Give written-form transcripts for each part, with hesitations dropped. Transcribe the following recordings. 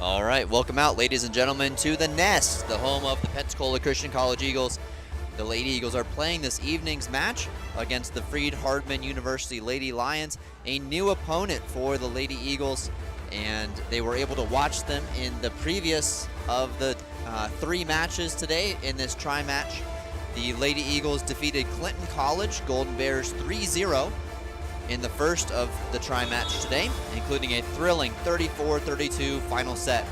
All right, welcome out, ladies and gentlemen, to the Nest, the home of the Pensacola Christian College Eagles. The Lady Eagles are playing this evening's match against the Freed-Hardeman University Lady Lions, a new opponent for the Lady Eagles, and they were able to watch them in the previous of the 3 matches today in this tri-match. The Lady Eagles defeated Clinton College Golden Bears 3-0 in the first of the tri-match today, including a thrilling 34-32 final set.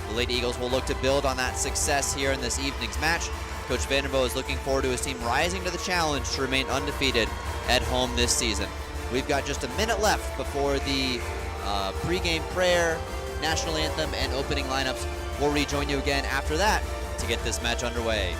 The Lady Eagles will look to build on that success here in this evening's match. Coach Vanderbilt is looking forward to his team rising to the challenge to remain undefeated at home this season. We've got just a minute left before the pregame prayer, national anthem, and opening lineups. We'll rejoin you again after that to get this match underway.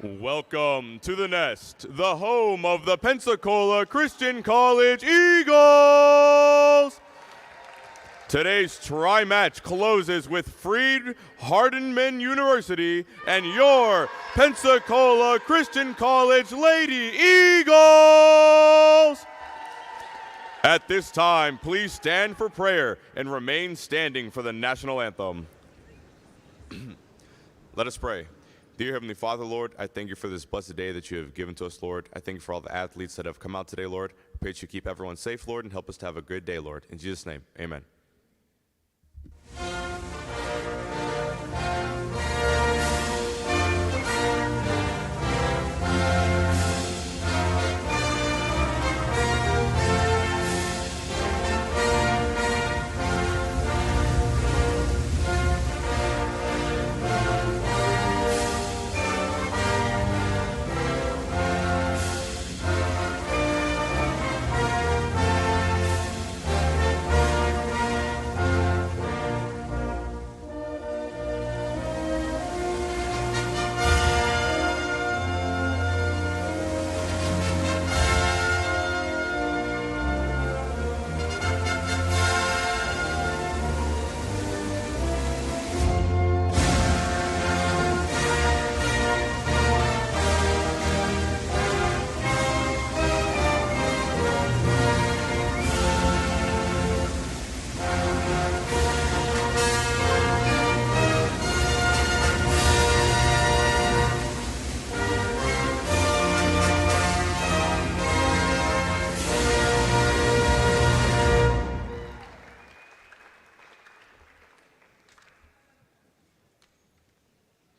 Welcome to the Nest, the home of the Pensacola Christian College Eagles! Today's tri-match closes with Freed-Hardeman University and your Pensacola Christian College Lady Eagles! At this time, please stand for prayer and remain standing for the national anthem. Let us pray. Dear Heavenly Father, Lord, I thank you for this blessed day that you have given to us, Lord. I thank you for all the athletes that have come out today, Lord. I pray that you keep everyone safe, Lord, and help us to have a good day, Lord. In Jesus' name, amen.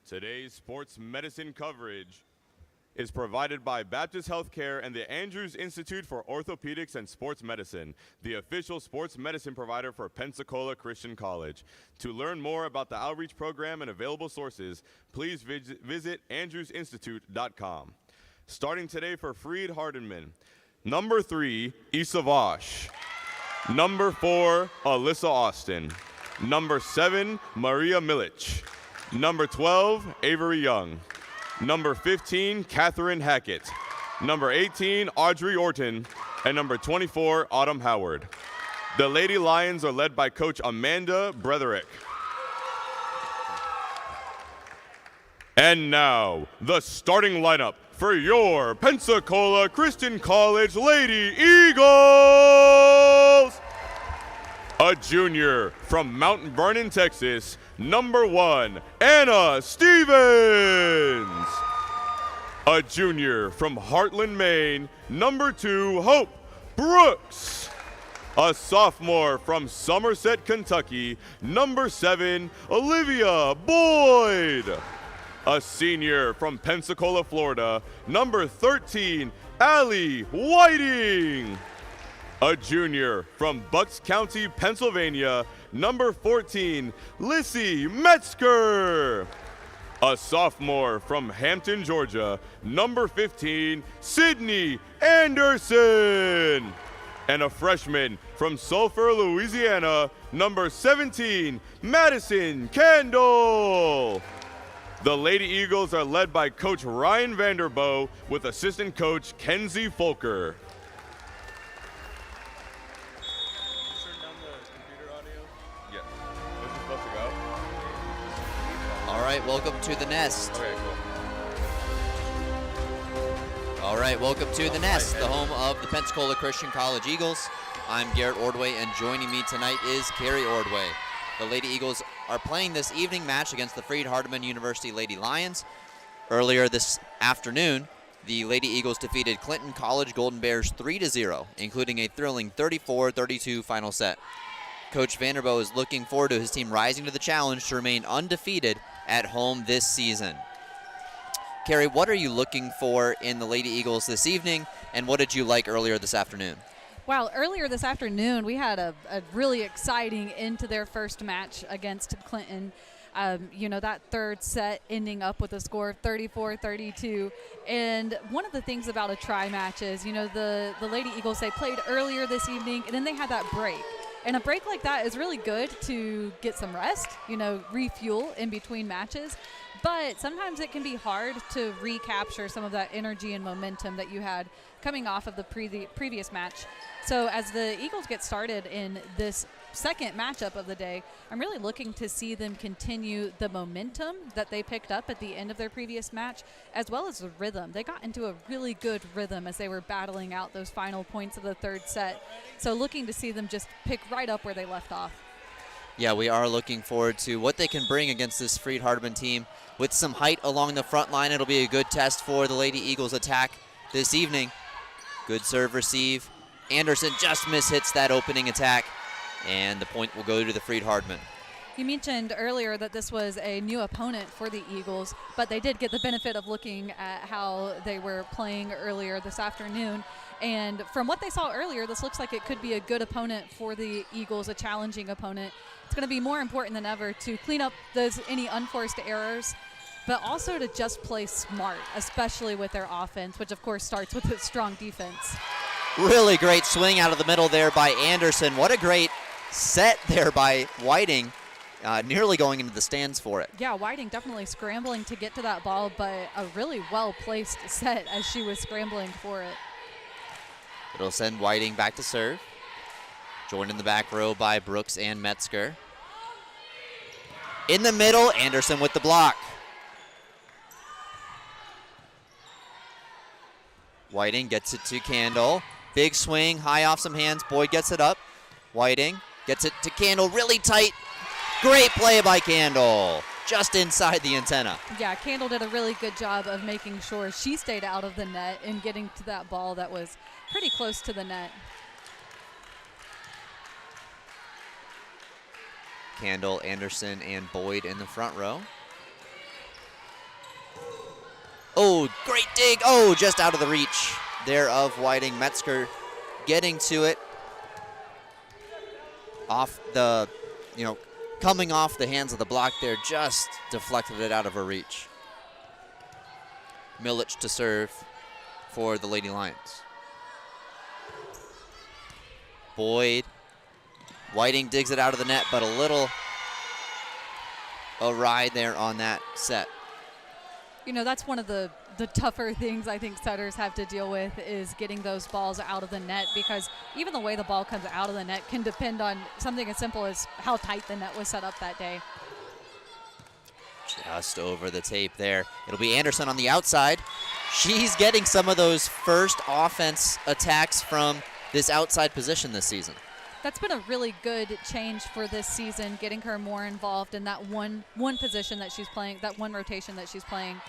Today's sports medicine coverage is provided by Baptist Healthcare and the Andrews Institute for Orthopedics and Sports Medicine, the official sports medicine provider for Pensacola Christian College. To learn more about the outreach program and available sources, please visit andrewsinstitute.com. Starting today for Freed-Hardeman, number 3, Issa Vosh. Number 4, Alyssa Austin. Number 7, Maria Milic. Number 12, Avery Young. Number 15, Catherine Hackett. Number 18, Audrey Orton. And number 24, Autumn Howard. The Lady Lions are led by Coach Amanda Bretherick. And now, the starting lineup for your Pensacola Christian College Lady Eagles! A junior from Mount Vernon, Texas, number 1, Anna Stevens. A junior from Heartland, Maine, number 2, Hope Brooks. A sophomore from Somerset, Kentucky, number 7, Olivia Boyd. A senior from Pensacola, Florida, number 13, Allie Whiting. A junior from Bucks County, Pennsylvania, number 14, Lissy Metzger. A sophomore from Hampton, Georgia, number 15, Sydney Anderson. And a freshman from Sulphur, Louisiana, number 17, Madison Candle. The Lady Eagles are led by Coach Ryan Vanderboe with assistant coach Kenzie Folker. All right, welcome to the Nest. Okay, cool. All right, welcome to the Nest, the home of the Pensacola Christian College Eagles. I'm Garrett Ordway, and joining me tonight is Carrie Ordway. The Lady Eagles are playing this evening match against the Freed-Hardeman University Lady Lions. Earlier this afternoon, the Lady Eagles defeated Clinton College Golden Bears 3-0, including a thrilling 34-32 final set. Coach Vanderboe is looking forward to his team rising to the challenge to remain undefeated at home this season. Carrie, what are you looking for in the Lady Eagles this evening, and what did you like earlier this afternoon? Well, earlier this afternoon, we had a really exciting end to their first match against Clinton. That third set ending up with a score of 34-32. And one of the things about a try match is, the Lady Eagles, they played earlier this evening, and then they had that break. And a break like that is really good to get some rest, refuel in between matches. But sometimes it can be hard to recapture some of that energy and momentum that you had coming off of the previous match. So as the Eagles get started in this second matchup of the day, I'm really looking to see them continue the momentum that they picked up at the end of their previous match, as well as the rhythm. They got into a really good rhythm as they were battling out those final points of the third set. So looking to see them just pick right up where they left off. Yeah, we are looking forward to what they can bring against this Freed-Hardeman team. With some height along the front line, it'll be a good test for the Lady Eagles attack this evening. Good serve receive. Anderson just mishits that opening attack, and the point will go to the Freed-Hardeman. You mentioned earlier that this was a new opponent for the Eagles, but they did get the benefit of looking at how they were playing earlier this afternoon. And from what they saw earlier, this looks like it could be a good opponent for the Eagles, a challenging opponent. It's going to be more important than ever to clean up any unforced errors, but also to just play smart, especially with their offense, which of course starts with a strong defense. Really great swing out of the middle there by Anderson. What a great set there by Whiting, nearly going into the stands for it. Yeah, Whiting definitely scrambling to get to that ball, but a really well-placed set as she was scrambling for it. It'll send Whiting back to serve. Joined in the back row by Brooks and Metzger. In the middle, Anderson with the block. Whiting gets it to Candle. Big swing, high off some hands. Boyd gets it up. Whiting gets it to Candle, really tight. Great play by Candle, just inside the antenna. Yeah, Candle did a really good job of making sure she stayed out of the net and getting to that ball that was pretty close to the net. Candle, Anderson, and Boyd in the front row. Oh, great dig. Oh, just out of the reach there of Whiting. Metzger getting to it off the, coming off the hands of the block there, just deflected it out of her reach. Milic to serve for the Lady Lions. Boyd. Whiting digs it out of the net, but a little awry there on that set. That's one of the tougher things I think setters have to deal with is getting those balls out of the net, because even the way the ball comes out of the net can depend on something as simple as how tight the net was set up that day. Just over the tape there. It'll be Anderson on the outside. She's getting some of those first offense attacks from this outside position this season. That's been a really good change for this season, getting her more involved in that one position that she's playing, that one rotation that she's playing,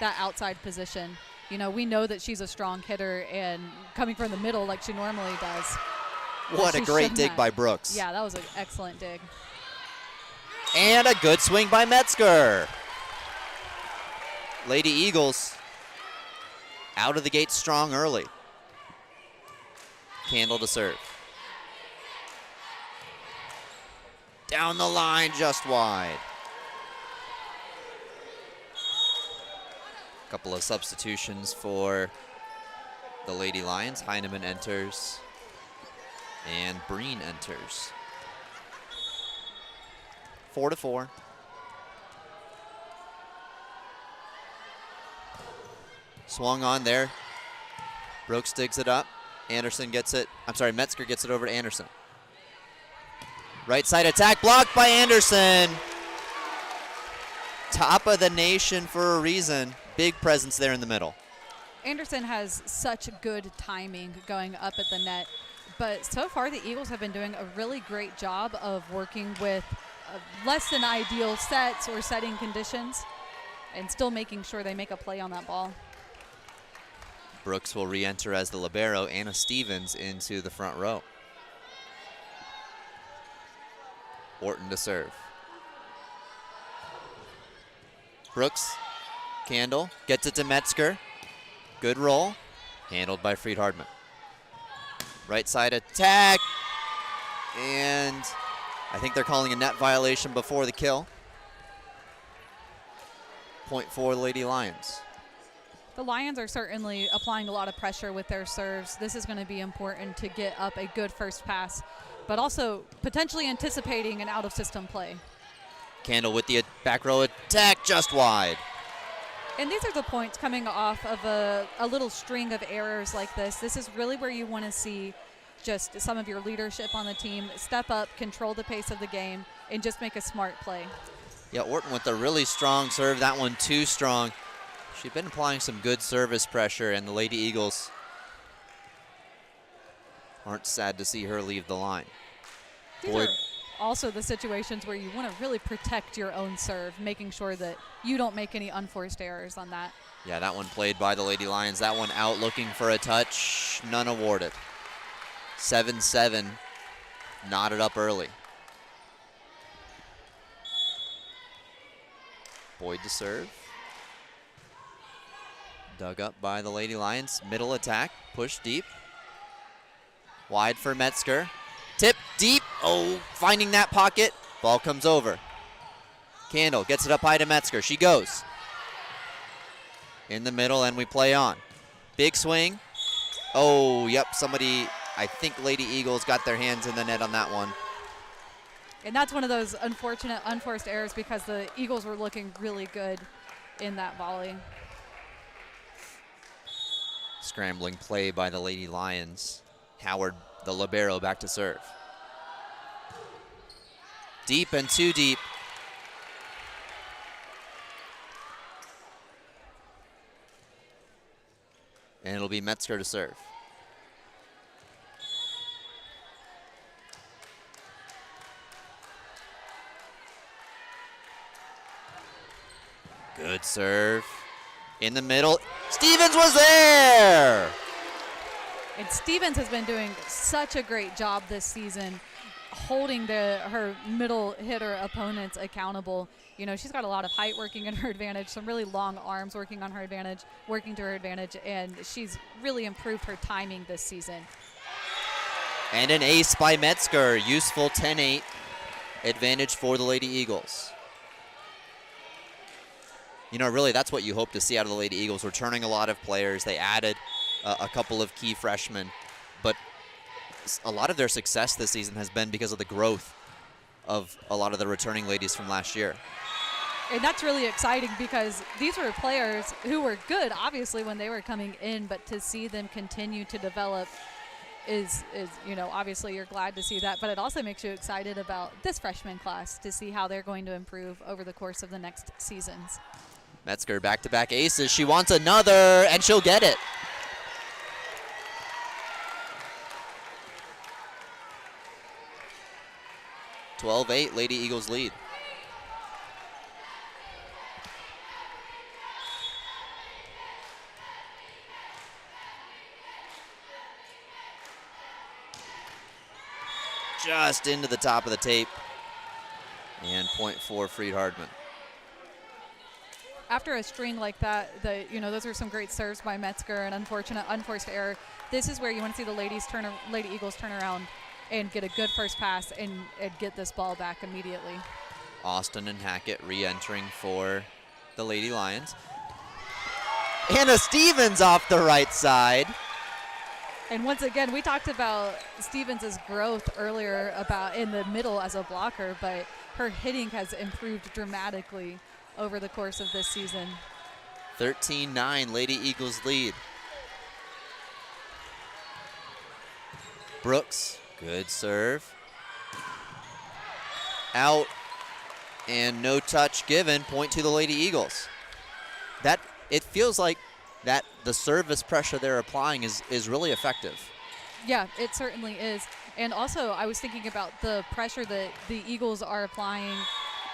that outside position. We know that she's a strong hitter and coming from the middle like she normally does. What a great dig by Brooks. Yeah, that was an excellent dig. And a good swing by Metzger. Lady Eagles out of the gate strong early. Candle to serve. Down the line, just wide. Couple of substitutions for the Lady Lions. Heineman enters and Breen enters. 4-4. Swung on there. Brooks digs it up. Anderson gets it. I'm sorry, Metzger gets it over to Anderson. Right side attack blocked by Anderson. Top of the nation for a reason. Big presence there in the middle. Anderson has such good timing going up at the net, but so far the Eagles have been doing a really great job of working with less than ideal sets or setting conditions and still making sure they make a play on that ball. Brooks will re-enter as the libero. Anna Stevens into the front row. Orton to serve. Brooks, Candle, gets it to Metzger. Good roll, handled by Freed-Hardeman. Right side attack, and I think they're calling a net violation before the kill. Point for the Lady Lions. The Lions are certainly applying a lot of pressure with their serves. This is going to be important to get up a good first pass, but also potentially anticipating an out-of-system play. Candle with the back row attack, just wide. And these are the points coming off of a little string of errors like this. This is really where you want to see just some of your leadership on the team step up, control the pace of the game, and just make a smart play. Yeah, Orton with a really strong serve. That one too strong. She's been applying some good service pressure, and the Lady Eagles aren't sad to see her leave the line. These are also the situations where you want to really protect your own serve, making sure that you don't make any unforced errors on that. Yeah, that one played by the Lady Lions. That one out looking for a touch. None awarded. 7-7, knotted up early. Boyd to serve. Dug up by the Lady Lions. Middle attack, push deep. Wide for Metzger. Tip deep. Oh, finding that pocket. Ball comes over. Candle gets it up high to Metzger. She goes. In the middle, and we play on. Big swing. Oh, yep, somebody, I think Lady Eagles got their hands in the net on that one. And that's one of those unfortunate, unforced errors because the Eagles were looking really good in that volley. Scrambling play by the Lady Lions. Howard, the libero, back to serve. Deep and too deep. And it'll be Metzger to serve. Good serve. In the middle. Stevens was there! And Stevens has been doing such a great job this season holding her middle hitter opponents accountable. You know, she's got a lot of height working in her advantage, some really long arms working to her advantage, and she's really improved her timing this season. And an ace by Metzger. Useful 10-8 advantage for the Lady Eagles. You know, really, that's what you hope to see out of the Lady Eagles. Returning a lot of players. They added a couple of key freshmen, but a lot of their success this season has been because of the growth of a lot of the returning ladies from last year. And that's really exciting because these were players who were good, obviously, when they were coming in, but to see them continue to develop is you know, obviously you're glad to see that, but it also makes you excited about this freshman class to see how they're going to improve over the course of the next seasons. Metzger back-to-back aces. She wants another, and she'll get it. (12-8), Lady Eagles lead. Just into the top of the tape. And point for Freed-Hardeman. after a string like that, those are some great serves by Metzger and unforced error. This is where you want to see the Lady Eagles turn around and get a good first pass and get this ball back immediately. Austin and Hackett re-entering for the Lady Lions. Hannah Stevens off the right side. And once again, we talked about Stevens' growth earlier about in the middle as a blocker, but her hitting has improved dramatically over the course of this season. 13-9, Lady Eagles lead. Brooks, good serve. Out, and no touch given, point to the Lady Eagles. It feels like that the service pressure they're applying is really effective. Yeah, it certainly is. And also, I was thinking about the pressure that the Eagles are applying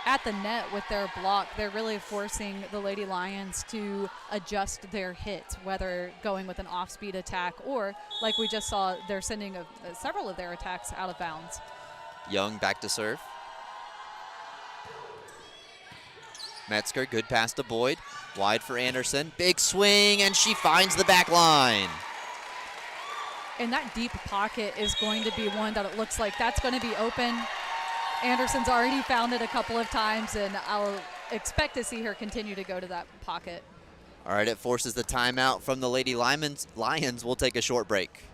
at the net with their block. They're really forcing the Lady Lions to adjust their hits, whether going with an off-speed attack or, like we just saw, they're sending several of their attacks out of bounds. Young back to serve. Metzger, good pass to Boyd. Wide for Anderson. Big swing, and she finds the back line. And that deep pocket is going to be one that it looks like that's going to be open. Anderson's already found it a couple of times, and I'll expect to see her continue to go to that pocket. All right, it forces the timeout from the Lady Lions. We'll take a short break.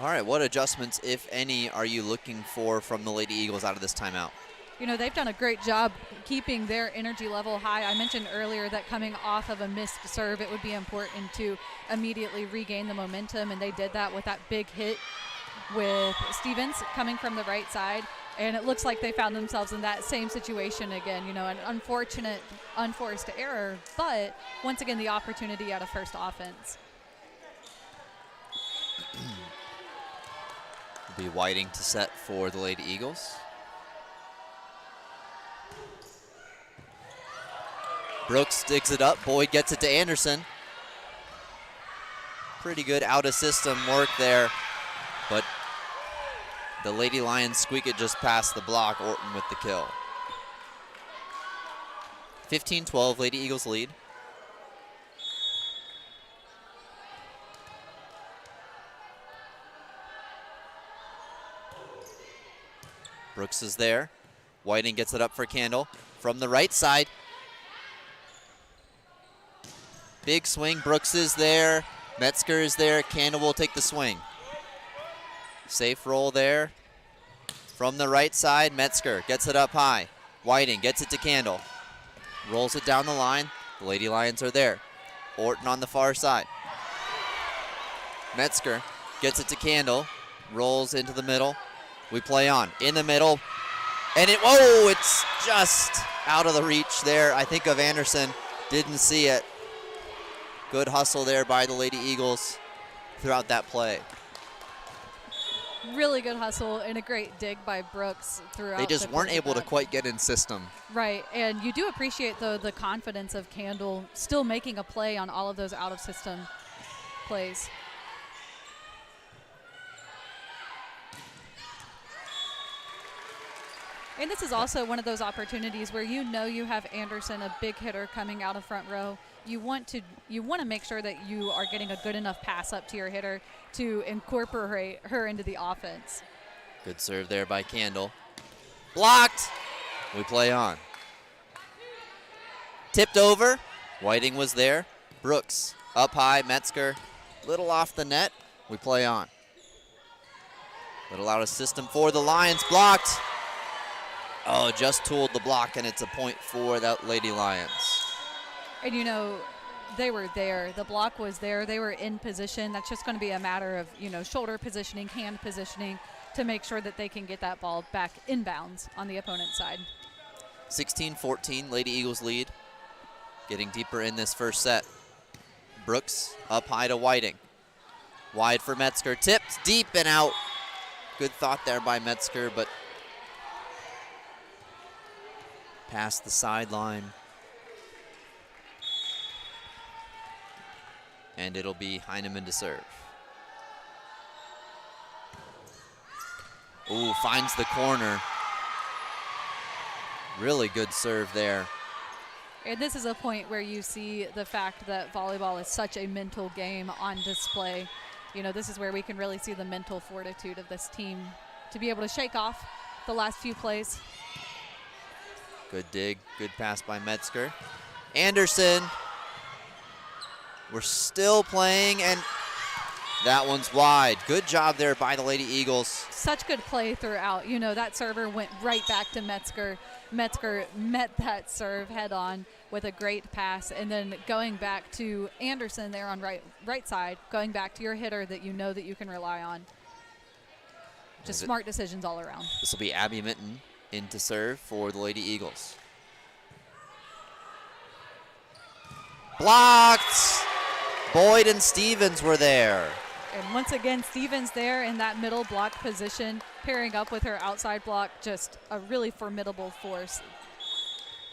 All right, what adjustments, if any, are you looking for from the Lady Eagles out of this timeout? You know, they've done a great job keeping their energy level high. I mentioned earlier that coming off of a missed serve, it would be important to immediately regain the momentum, and they did that with that big hit with Stevens coming from the right side. And it looks like they found themselves in that same situation again, you know, an unfortunate, unforced error, but once again, the opportunity at a first offense. Be Whiting to set for the Lady Eagles. Brooks digs it up. Boyd gets it to Anderson. Pretty good out-of-system work there, but the Lady Lions squeak it just past the block. Orton with the kill. 15-12, Lady Eagles lead. Brooks is there. Whiting gets it up for Candle. From the right side. Big swing. Brooks is there. Metzger is there. Candle will take the swing. Safe roll there. From the right side, Metzger gets it up high. Whiting gets it to Candle. Rolls it down the line. The Lady Lions are there. Orton on the far side. Metzger gets it to Candle. Rolls into the middle. We play on. In the middle. And it's just out of the reach there, I think, of Anderson. Didn't see it. Good hustle there by the Lady Eagles throughout that play. Really good hustle and a great dig by Brooks throughout. They just weren't able to quite get in system. Right, and you do appreciate the confidence of Candle still making a play on all of those out-of-system plays. And this is also one of those opportunities where you know you have Anderson, a big hitter, coming out of front row. You want to make sure that you are getting a good enough pass up to your hitter to incorporate her into the offense. Good serve there by Candle. Blocked. We play on. Tipped over. Whiting was there. Brooks up high. Metzger little off the net. We play on. Little out of system for the Lions. Blocked. Oh, just tooled the block, and it's a point for that Lady Lions. And you know, they were there. The block was there. They were in position. That's just going to be a matter of, you know, shoulder positioning, hand positioning to make sure that they can get that ball back inbounds on the opponent's side. 16-14, Lady Eagles lead. Getting deeper in this first set. Brooks up high to Whiting. Wide for Metzger. Tipped deep and out. Good thought there by Metzger, but past the sideline. And it'll be Heineman to serve. Ooh, finds the corner. Really good serve there. And this is a point where you see the fact that volleyball is such a mental game on display. You know, this is where we can really see the mental fortitude of this team to be able to shake off the last few plays. Good dig, good pass by Metzger. Anderson. We're still playing, and that one's wide. Good job there by the Lady Eagles. Such good play throughout. You know, that server went right back to Metzger. Metzger met that serve head on with a great pass, and then going back to Anderson there on right side, going back to your hitter that you know that you can rely on. Just smart decisions all around. This will be Abby Minton in to serve for the Lady Eagles. Blocked! Boyd and Stevens were there. And once again, Stevens there in that middle block position, pairing up with her outside block, just a really formidable force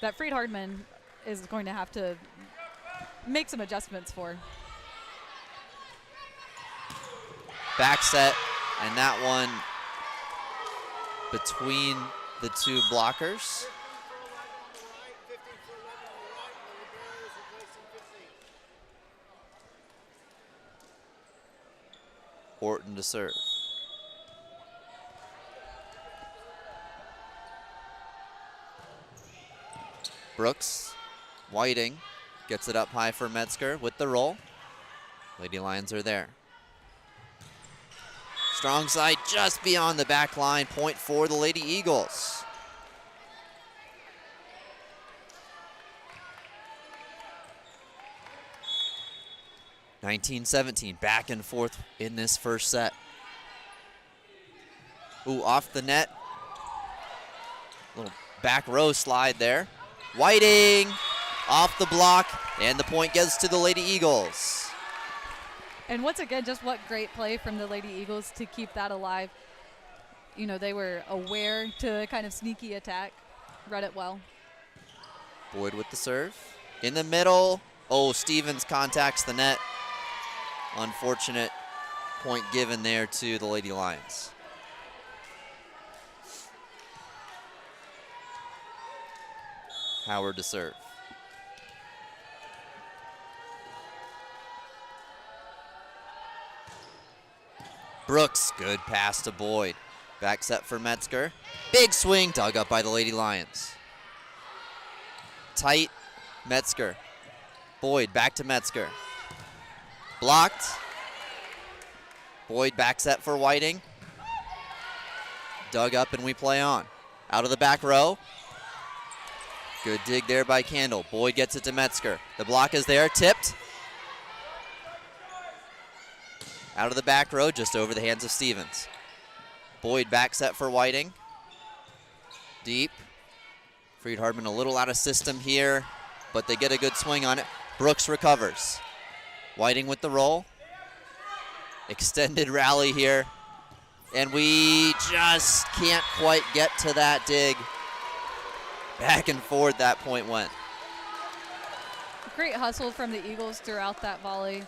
that Freed-Hardeman is going to have to make some adjustments for. Back set, and that one between the two blockers. Orton to serve. Brooks, Whiting gets it up high for Metzger with the roll. Lady Lions are there. Strong side just beyond the back line. Point for the Lady Eagles. (19-17), back and forth in this first set. Ooh, off the net. Little back row slide there. Whiting off the block, and the point gets to the Lady Eagles. And once again, just what great play from the Lady Eagles to keep that alive. You know, they were aware to kind of sneaky attack, read it well. Boyd with the serve. In the middle. Oh, Stevens contacts the net. Unfortunate point given there to the Lady Lions. Howard to serve. Brooks, good pass to Boyd. Back set for Metzger. Big swing, dug up by the Lady Lions. Tight, Metzger. Boyd back to Metzger. Blocked. Boyd back set for Whiting. Dug up and we play on. Out of the back row. Good dig there by Candle. Boyd gets it to Metzger. The block is there, tipped. Out of the back row, just over the hands of Stevens. Boyd back set for Whiting. Deep. Freed-Hardeman a little out of system here, but they get a good swing on it. Brooks recovers. Whiting with the roll. Extended rally here. And we just can't quite get to that dig. Back and forth that point went. Great hustle from the Eagles throughout that volley.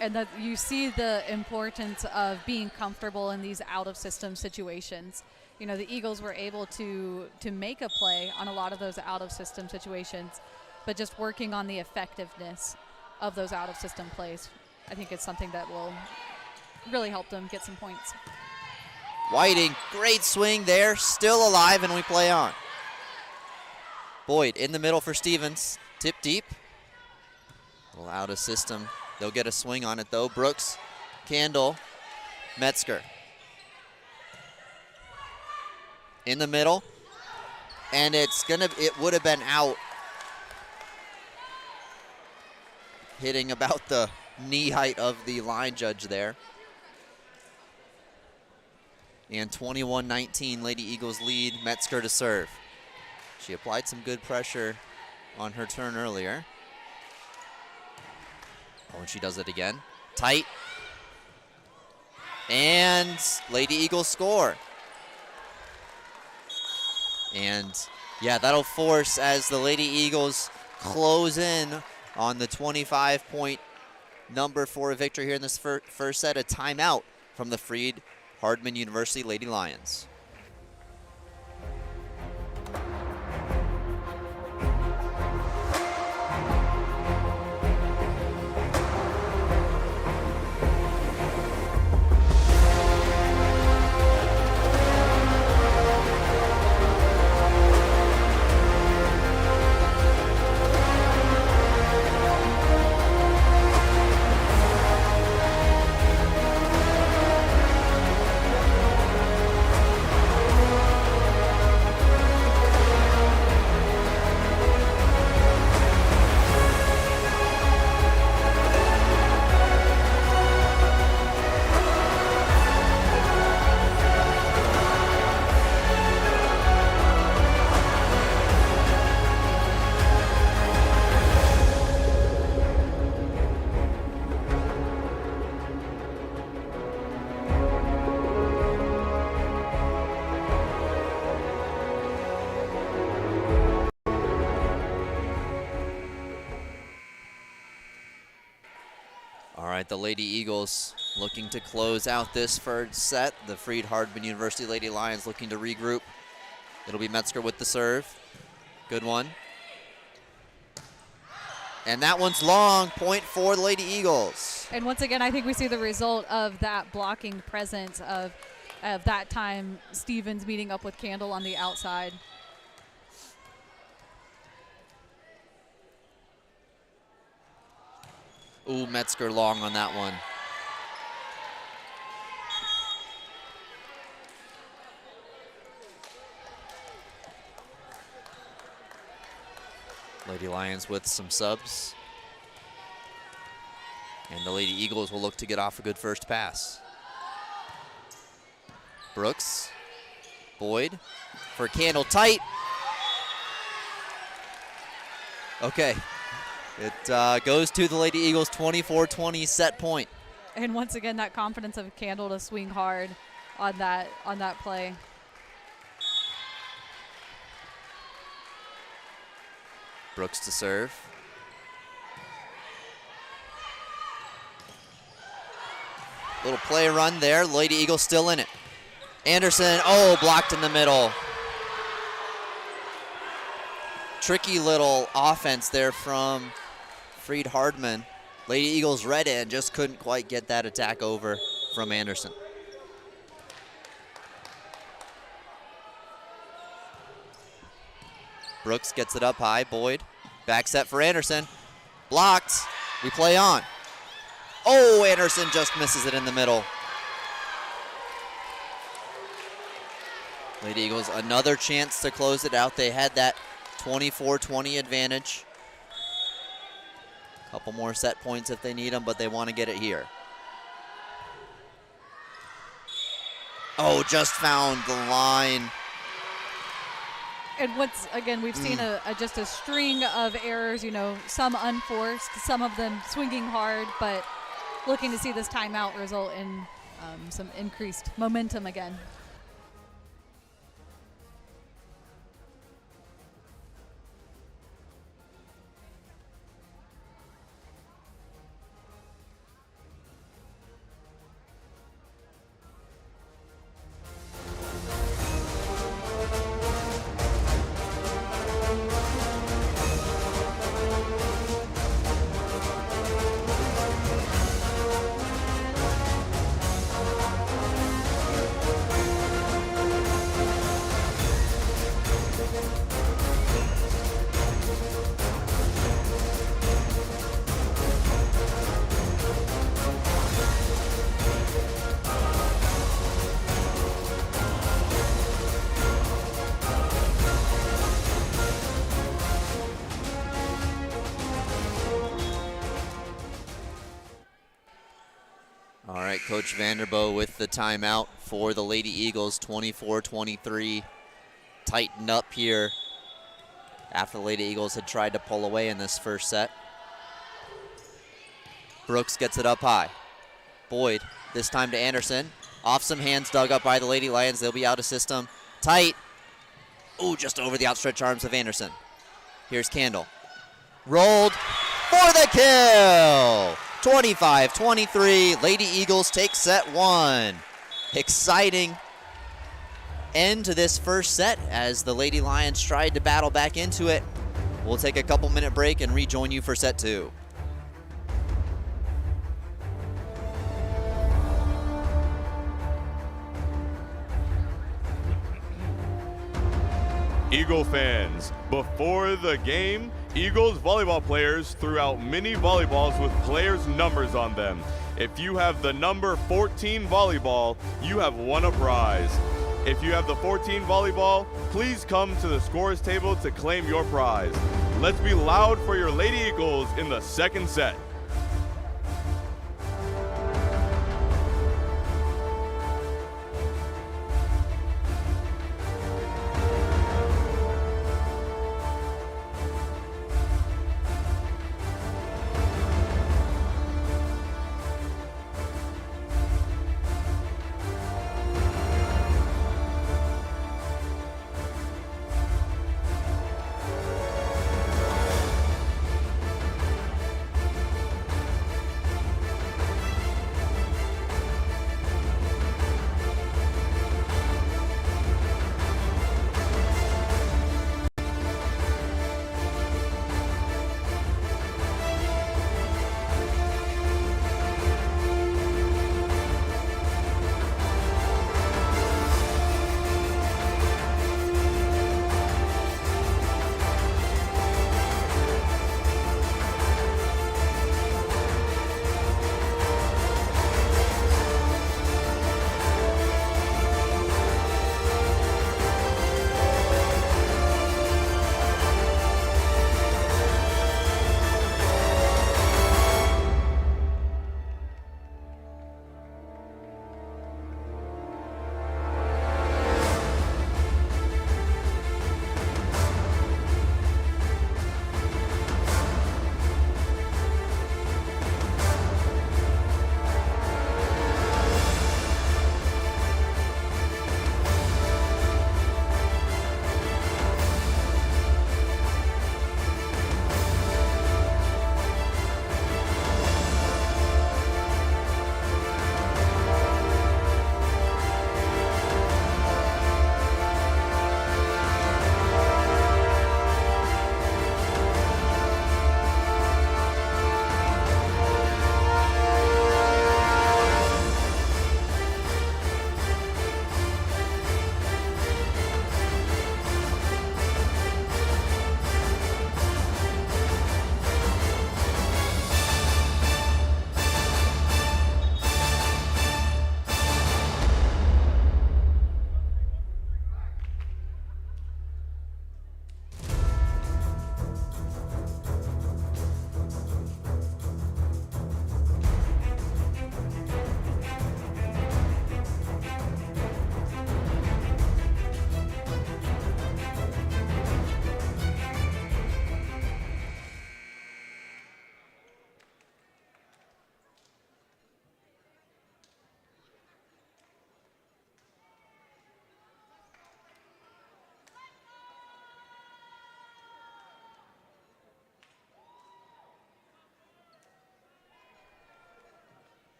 And that you see the importance of being comfortable in these out-of-system situations. You know, the Eagles were able to make a play on a lot of those out-of-system situations, but just working on the effectiveness of those out-of-system plays, I think it's something that will really help them get some points. Whiting, great swing there, still alive, and we play on. Boyd in the middle for Stevens, tip deep. A little out of system. They'll get a swing on it though. Brooks, Candle, Metzger. In the middle, and it would have been out. Hitting about the knee height of the line judge there. And 21-19, Lady Eagles lead. Metzger to serve. She applied some good pressure on her turn earlier. Oh, and she does it again. Tight. And Lady Eagles score. And yeah, that'll force, as the Lady Eagles close in on the 25-point number for a victory here in this first set, a timeout from the Freed-Hardeman University Lady Lions. The Lady Eagles looking to close out this first set. The Freed-Hardeman University Lady Lions looking to regroup. It'll be Metzger with the serve. Good one. And that one's long. Point for the Lady Eagles. And once again, I think we see the result of that blocking presence of that time Stevens meeting up with Candle on the outside. Ooh, Metzger long on that one. Lady Lions with some subs. And the Lady Eagles will look to get off a good first pass. Brooks, Boyd for Candle, tight. Okay. It goes to the Lady Eagles 24-20 set point. And once again, that confidence of Candle to swing hard on that play. Brooks to serve. Little play run there. Lady Eagles still in it. Anderson, oh, blocked in the middle. Tricky little offense there from Freed-Hardeman. Lady Eagles read it and just couldn't quite get that attack over from Anderson. Brooks gets it up high. Boyd, back set for Anderson. Blocked. We play on. Oh, Anderson just misses it in the middle. Lady Eagles, another chance to close it out. They had that 24-20 advantage. Couple more set points if they need them, but they want to get it here. Oh, just found the line. And once again, we've seen just a string of errors, you know, some unforced, some of them swinging hard, but looking to see this timeout result in some increased momentum again. All right, Coach Vanderbo with the timeout for the Lady Eagles, 24-23. Tightened up here after the Lady Eagles had tried to pull away in this first set. Brooks gets it up high. Boyd, this time to Anderson. Off some hands dug up by the Lady Lions. They'll be out of system. Tight. Ooh, just over the outstretched arms of Anderson. Here's Candle. Rolled for the kill. 25-23. Lady Eagles take set one. Exciting end to this first set as the Lady Lions tried to battle back into it. We'll take a couple-minute break and rejoin you for set two. Eagle fans, before the game, Eagles volleyball players threw out mini volleyballs with players' numbers on them. If you have the number 14 volleyball, you have won a prize. If you have the 14 volleyball, please come to the scores table to claim your prize. Let's be loud for your Lady Eagles in the second set.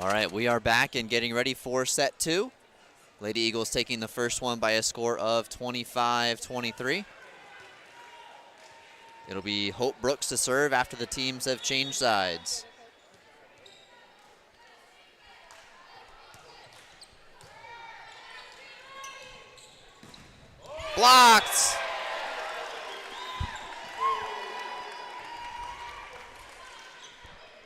All right, we are back and getting ready for set two. Lady Eagles taking the first one by a score of 25-23. It'll be Hope Brooks to serve after the teams have changed sides. Blocked!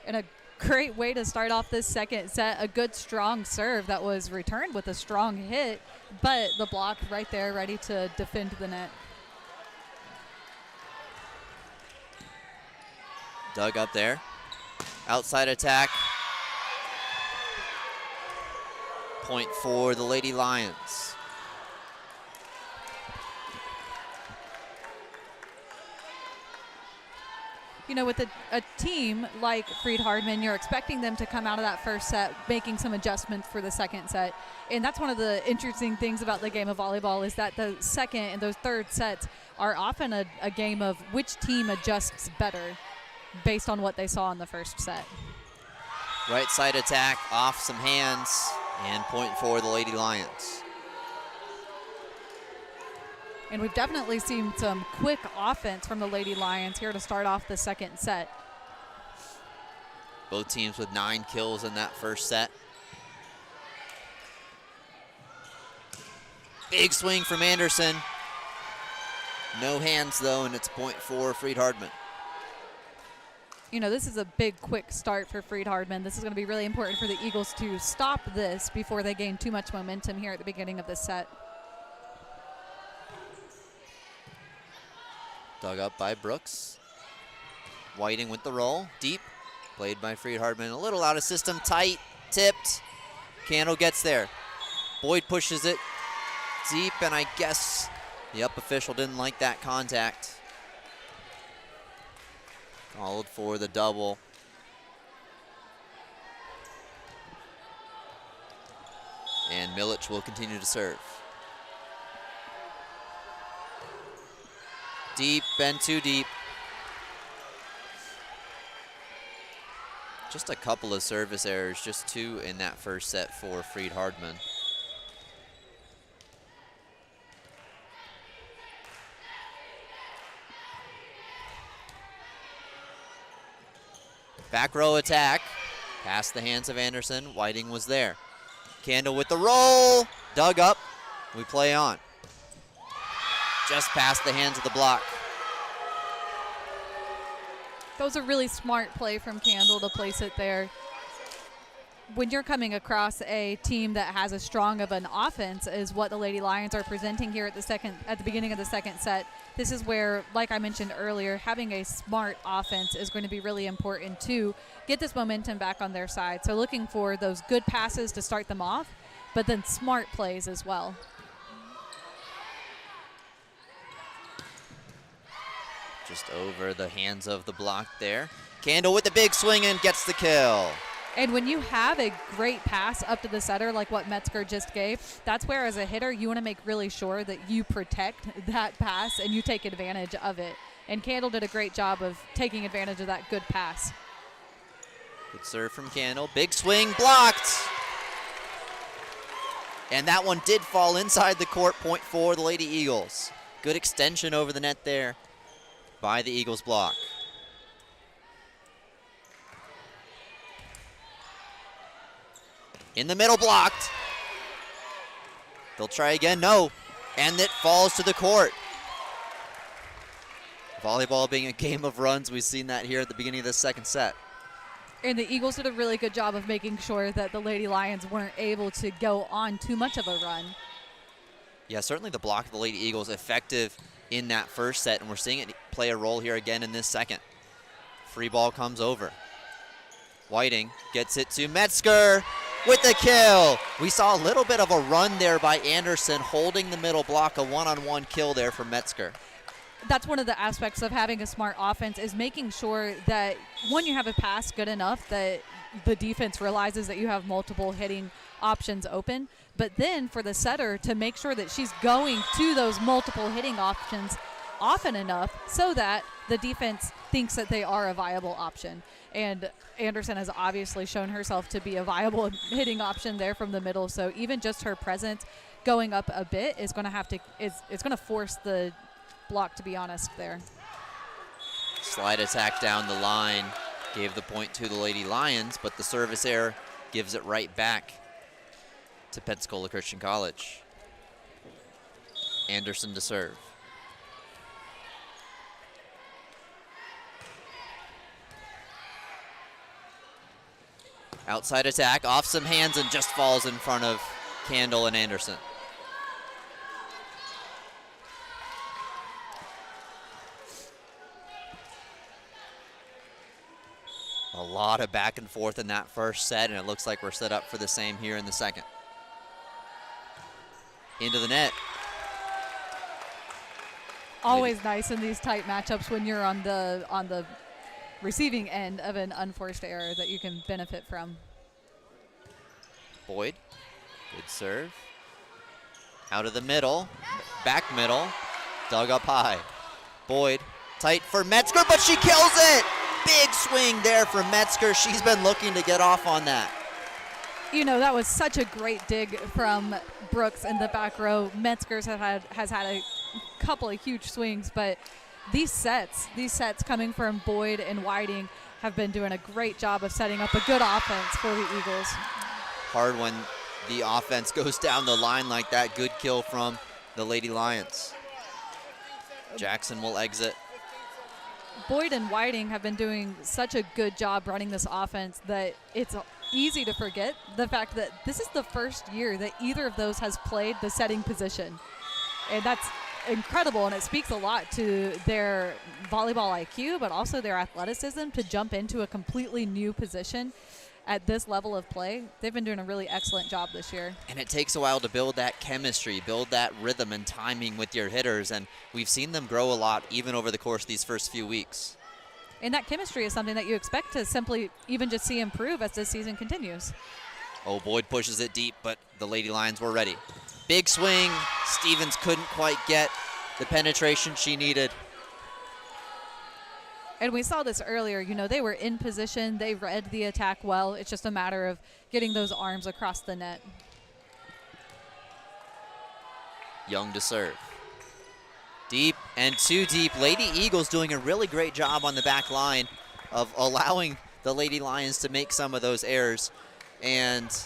And a great way to start off this second set. A good, strong serve that was returned with a strong hit, but the block right there ready to defend the net. Dug up there. Outside attack. Point for the Lady Lions. You know, with a team like Freed-Hardeman, you're expecting them to come out of that first set making some adjustments for the second set. And that's one of the interesting things about the game of volleyball is that the second and those third sets are often a game of which team adjusts better based on what they saw in the first set. Right side attack, off some hands, and point for the Lady Lions. And we've definitely seen some quick offense from the Lady Lions here to start off the second set. Both teams with 9 kills in that first set. Big swing from Anderson. No hands though, and it's point for Freed-Hardeman. You know, this is a big, quick start for Freed-Hardeman. This is going to be really important for the Eagles to stop this before they gain too much momentum here at the beginning of this set. Dug up by Brooks. Whiting with the roll, deep. Played by Freed-Hardeman, a little out of system, tight, tipped. Candle gets there. Boyd pushes it deep, and I guess the up official didn't like that contact. Called for the double. And Milic will continue to serve. Deep and too deep. Just a couple of service errors, just 2 in that first set for Freed-Hardeman. Back row attack, past the hands of Anderson. Whiting was there. Candle with the roll, dug up. We play on. Just past the hands of the block. That was a really smart play from Candle to place it there. When you're coming across a team that has as strong of an offense as what the Lady Lions are presenting here at the beginning of the second set, this is where, like I mentioned earlier, having a smart offense is going to be really important to get this momentum back on their side. So looking for those good passes to start them off, but then smart plays as well. Just over the hands of the block there. Candle with the big swing and gets the kill. And when you have a great pass up to the setter like what Metzger just gave, that's where as a hitter you want to make really sure that you protect that pass and you take advantage of it. And Candle did a great job of taking advantage of that good pass. Good serve from Candle. Big swing, blocked. And that one did fall inside the court, point for the Lady Eagles. Good extension over the net there by the Eagles block. In the middle, blocked. They'll try again, no. And it falls to the court. Volleyball being a game of runs, we've seen that here at the beginning of the second set. And the Eagles did a really good job of making sure that the Lady Lions weren't able to go on too much of a run. Yeah, certainly the block of the Lady Eagles effective in that first set, and we're seeing it play a role here again in this second. Free ball comes over. Whiting gets it to Metzger with the kill. We saw a little bit of a run there by Anderson holding the middle block, a one-on-one kill there for Metzger. That's one of the aspects of having a smart offense is making sure that when you have a pass good enough that the defense realizes that you have multiple hitting options open, but then for the setter to make sure that she's going to those multiple hitting options often enough so that the defense thinks that they are a viable option. And Anderson has obviously shown herself to be a viable hitting option there from the middle, so even just her presence going up a bit is going to have to it's going to force the block to be honest there. Slide attack down the line gave the point to the Lady Lions, but the service error gives it right back to Pensacola Christian College. Anderson to serve. Outside attack, off some hands and just falls in front of Candle and Anderson. A lot of back and forth in that first set, and it looks like we're set up for the same here in the second. Into the net. Always nice in these tight matchups when you're on the receiving end of an unforced error that you can benefit from. Boyd, good serve. Out of the middle, back middle, dug up high. Boyd, tight for Metzger, but she kills it! Big swing there from Metzger. She's been looking to get off on that. You know, that was such a great dig from Brooks in the back row. Metzger's has had a couple of huge swings, but these sets coming from Boyd and Whiting have been doing a great job of setting up a good offense for the Eagles. Hard when the offense goes down the line like that. Good kill from the Lady Lions. Jackson will exit. Boyd and Whiting have been doing such a good job running this offense that it's easy to forget the fact that this is the first year that either of those has played the setting position. And that's incredible, and it speaks a lot to their volleyball IQ, but also their athleticism to jump into a completely new position at this level of play. They've been doing a really excellent job this year. And it takes a while to build that chemistry, build that rhythm and timing with your hitters, and we've seen them grow a lot even over the course of these first few weeks. And that chemistry is something that you expect to simply even just see improve as this season continues. Oh, Boyd pushes it deep, but the Lady Lions were ready. Big swing. Stevens couldn't quite get the penetration she needed. And we saw this earlier, you know, they were in position, they read the attack well. It's just a matter of getting those arms across the net. Young to serve. Deep and too deep. Lady Eagles doing a really great job on the back line of allowing the Lady Lions to make some of those errors. And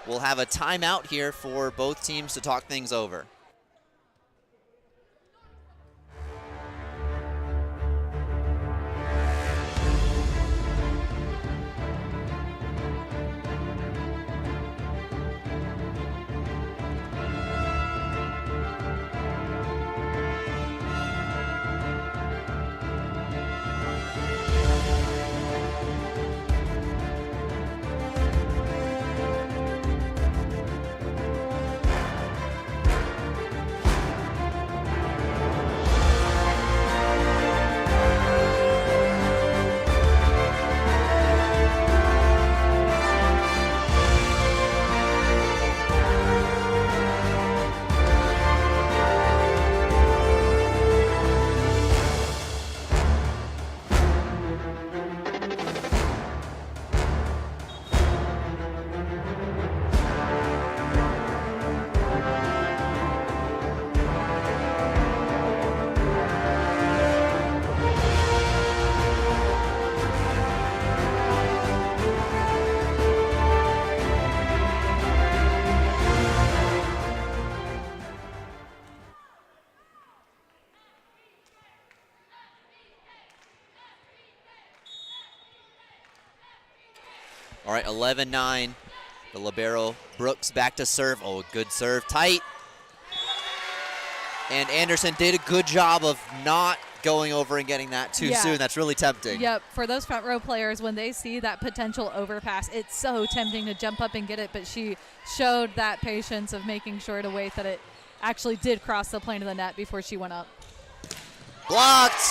we'll have a timeout here for both teams to talk things over. All right, 11-9. The libero Brooks back to serve. Oh, good serve, tight. And Anderson did a good job of not going over and getting that too soon. That's really tempting. Yep, for those front row players, when they see that potential overpass, it's so tempting to jump up and get it, but she showed that patience of making sure to wait that it actually did cross the plane of the net before she went up. Blocked,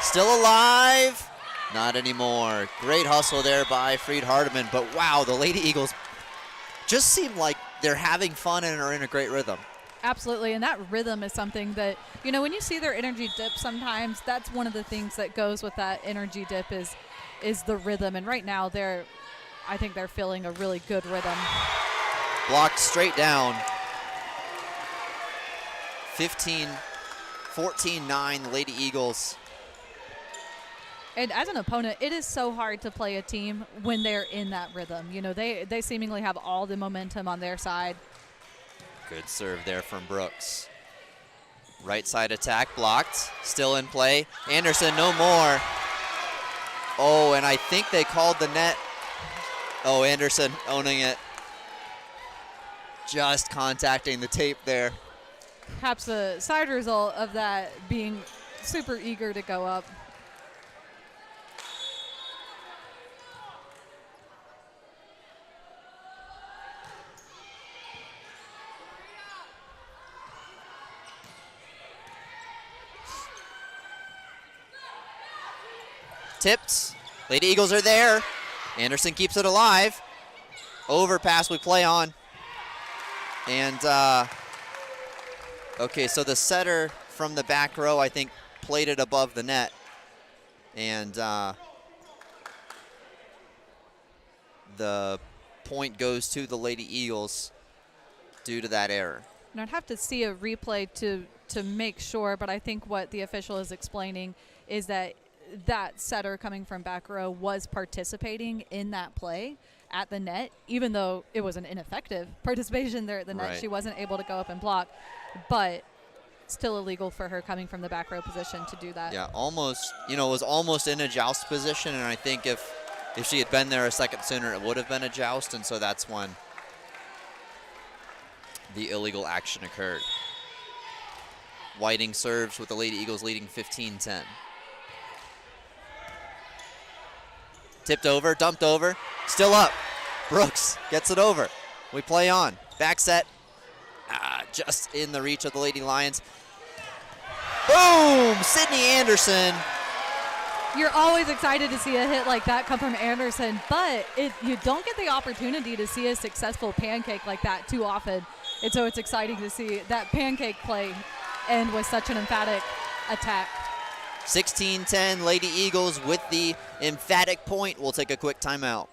still alive. Not anymore. Great hustle there by Freed-Hardeman, but wow, the Lady Eagles just seem like they're having fun and are in a great rhythm. Absolutely, and that rhythm is something that, you know, when you see their energy dip sometimes, that's one of the things that goes with that energy dip is the rhythm, and right now I think they're feeling a really good rhythm. Blocked straight down. 14-9, the Lady Eagles. And as an opponent, it is so hard to play a team when they're in that rhythm. You know, they seemingly have all the momentum on their side. Good serve there from Brooks. Right side attack blocked, still in play. Anderson, no more. Oh, and I think they called the net. Oh, Anderson owning it. Just contacting the tape there. Perhaps the side result of that being super eager to go up. tipped. Lady Eagles are there. Anderson keeps it alive. Overpass, we play on. And, okay, so the setter from the back row, I think, played it above the net. And the point goes to the Lady Eagles due to that error. And I'd have to see a replay to make sure, but I think what the official is explaining is that that setter coming from back row was participating in that play at the net, even though it was an ineffective participation there at the net. Right. She wasn't able to go up and block, but still illegal for her coming from the back row position to do that. Yeah, almost, it was almost in a joust position, and I think if she had been there a second sooner, it would have been a joust, and so that's when the illegal action occurred. Whiting serves with the Lady Eagles leading 15-10. Tipped over, dumped over, still up. Brooks gets it over. We play on. Back set, just in the reach of the Lady Lions. Boom! Sydney Anderson. You're always excited to see a hit like that come from Anderson, but you don't get the opportunity to see a successful pancake like that too often. And so it's exciting to see that pancake play end with such an emphatic attack. 16-10, Lady Eagles with the emphatic point. We'll take a quick timeout.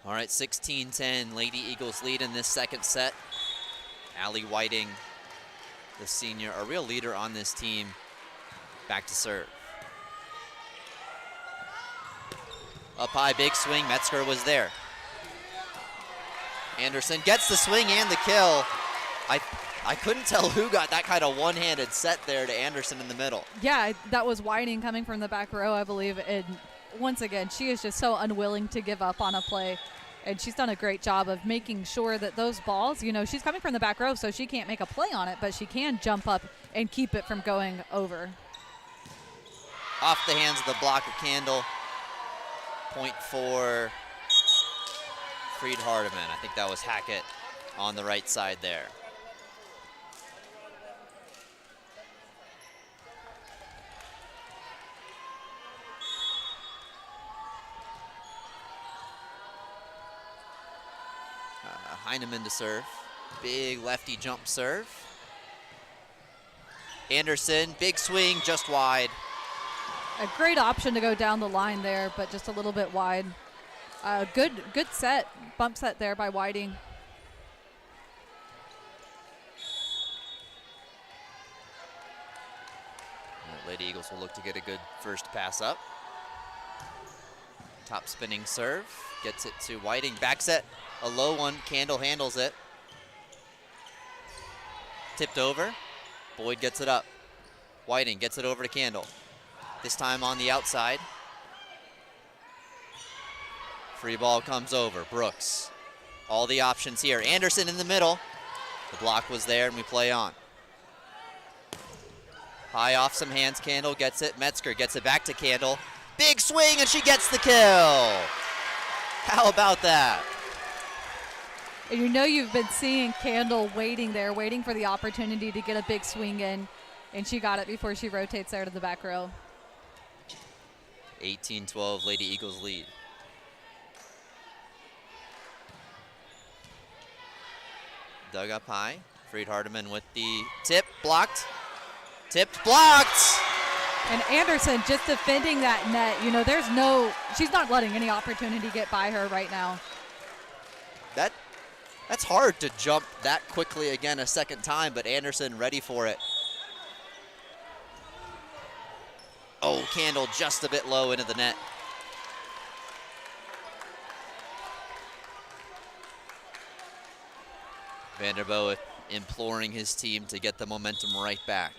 All right, 16-10, Lady Eagles lead in this second set. Allie Whiting, the senior, a real leader on this team, back to serve. Up high, big swing, Metzger was there. Anderson gets the swing and the kill. I couldn't tell who got that kind of one-handed set there to Anderson in the middle. Yeah, that was Whiting coming from the back row, I believe. And once again, she is just so unwilling to give up on a play. And she's done a great job of making sure that those balls, she's coming from the back row, so she can't make a play on it, but she can jump up and keep it from going over. Off the hands of the block of Candle. Point for Freed-Hardeman. I think that was Hackett on the right side there. Heineman to serve. Big lefty jump serve. Anderson, big swing, just wide. A great option to go down the line there, but just a little bit wide. Good set, bump set there by Whiting. Lady Eagles will look to get a good first pass up. Top spinning serve, gets it to Whiting. Back set, a low one, Candle handles it. Tipped over, Boyd gets it up. Whiting gets it over to Candle. This time on the outside. Free ball comes over, Brooks. All the options here. Anderson in the middle. The block was there and we play on. High off some hands, Candle gets it. Metzger gets it back to Candle. Big swing and she gets the kill. How about that? And you've been seeing Candle waiting there, waiting for the opportunity to get a big swing in. and she got it before she rotates there to the back row. 18-12, Lady Eagles lead. Dug up high. Freed-Hardeman with the tip, blocked. Tipped, blocked! And Anderson just defending that net. You know, she's not letting any opportunity get by her right now. That's hard to jump that quickly again a second time, but Anderson ready for it. Oh, Candle just a bit low into the net. Vanderboe imploring his team to get the momentum right back.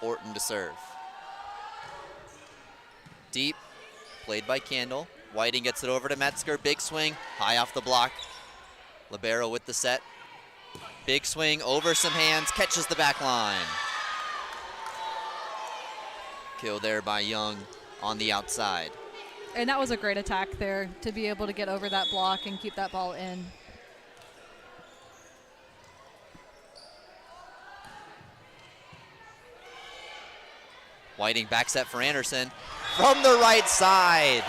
Orton to serve. Deep, played by Candle. Whiting gets it over to Metzger. Big swing, high off the block. Libero with the set. Big swing, over some hands, catches the back line. Kill there by Young on the outside. And that was a great attack there to be able to get over that block and keep that ball in. Whiting back set for Anderson from the right side.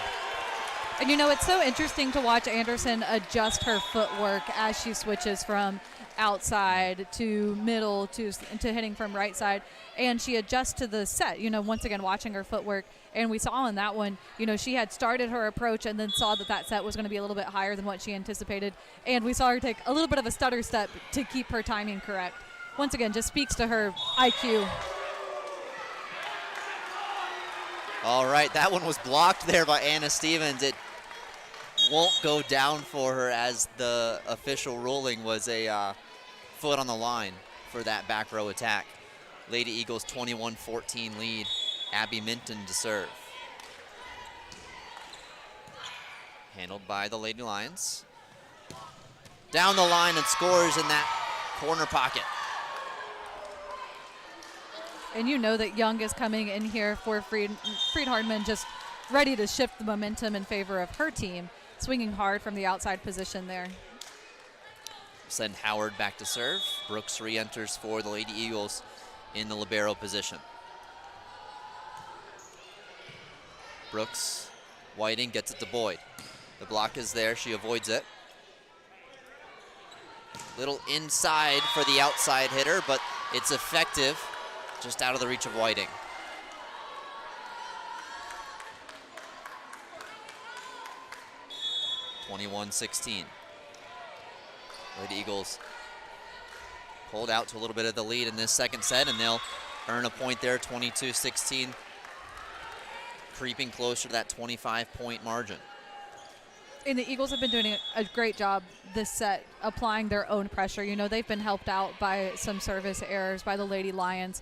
And you know, it's so interesting to watch Anderson adjust her footwork as she switches from outside to middle to hitting from right side. And she adjusts to the set, you know, once again, watching her footwork. And we saw in that one, you know, she had started her approach and then saw that that set was going to be a little bit higher than what she anticipated. And we saw her take a little bit of a stutter step to keep her timing correct. Once again, just speaks to her IQ. All right, that one was blocked there by Anna Stevens. It won't go down for her as the official ruling was a foot on the line for that back row attack. Lady Eagles 21-14 lead. Abby Minton to serve. Handled by the Lady Lions. Down the line and scores in that corner pocket. And you know that Young is coming in here for Freed-Hardeman, just ready to shift the momentum in favor of her team, swinging hard from the outside position there. Send Howard back to serve. Brooks re-enters for the Lady Eagles in the libero position. Brooks, Whiting gets it to Boyd. The block is there, she avoids it. Little inside for the outside hitter, but it's effective, just out of the reach of Whiting. (21-16). Lady Eagles pulled out to a little bit of the lead in this second set, and they'll earn a point there, 22-16, creeping closer to that 25-point margin. And the Eagles have been doing a great job this set, applying their own pressure. You know, they've been helped out by some service errors by the Lady Lions.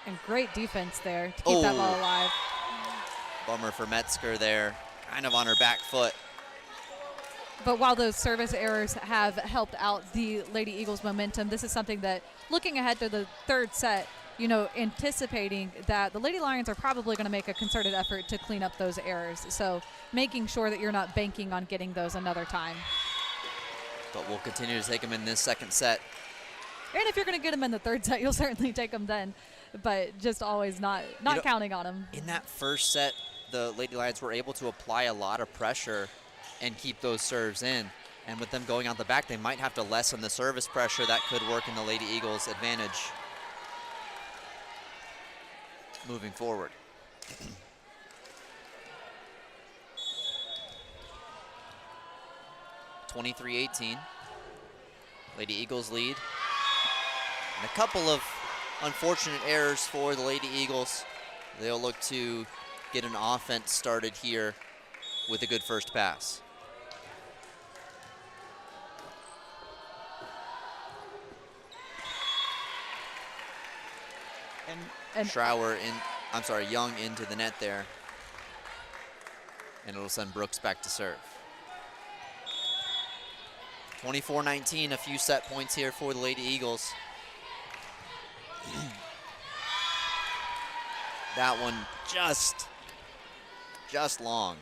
And great defense there to keep that ball alive. Bummer for Metzger there, kind of on her back foot. But while those service errors have helped out the Lady Eagles' momentum, this is something that, looking ahead to the third set, you know, anticipating that the Lady Lions are probably going to make a concerted effort to clean up those errors. So making sure that you're not banking on getting those another time. But we'll continue to take them in this second set. And if you're going to get them in the third set, you'll certainly take them then. But just always not counting on them. In that first set, the Lady Lions were able to apply a lot of pressure and keep those serves in. And with them going out the back, they might have to lessen the service pressure. That could work in the Lady Eagles' advantage moving forward. (23-18). Lady Eagles lead. And a couple of unfortunate errors for the Lady Eagles. They'll look to get an offense started here with a good first pass. And Young into the net there. And it'll send Brooks back to serve. 24-19, a few set points here for the Lady Eagles. That one just long.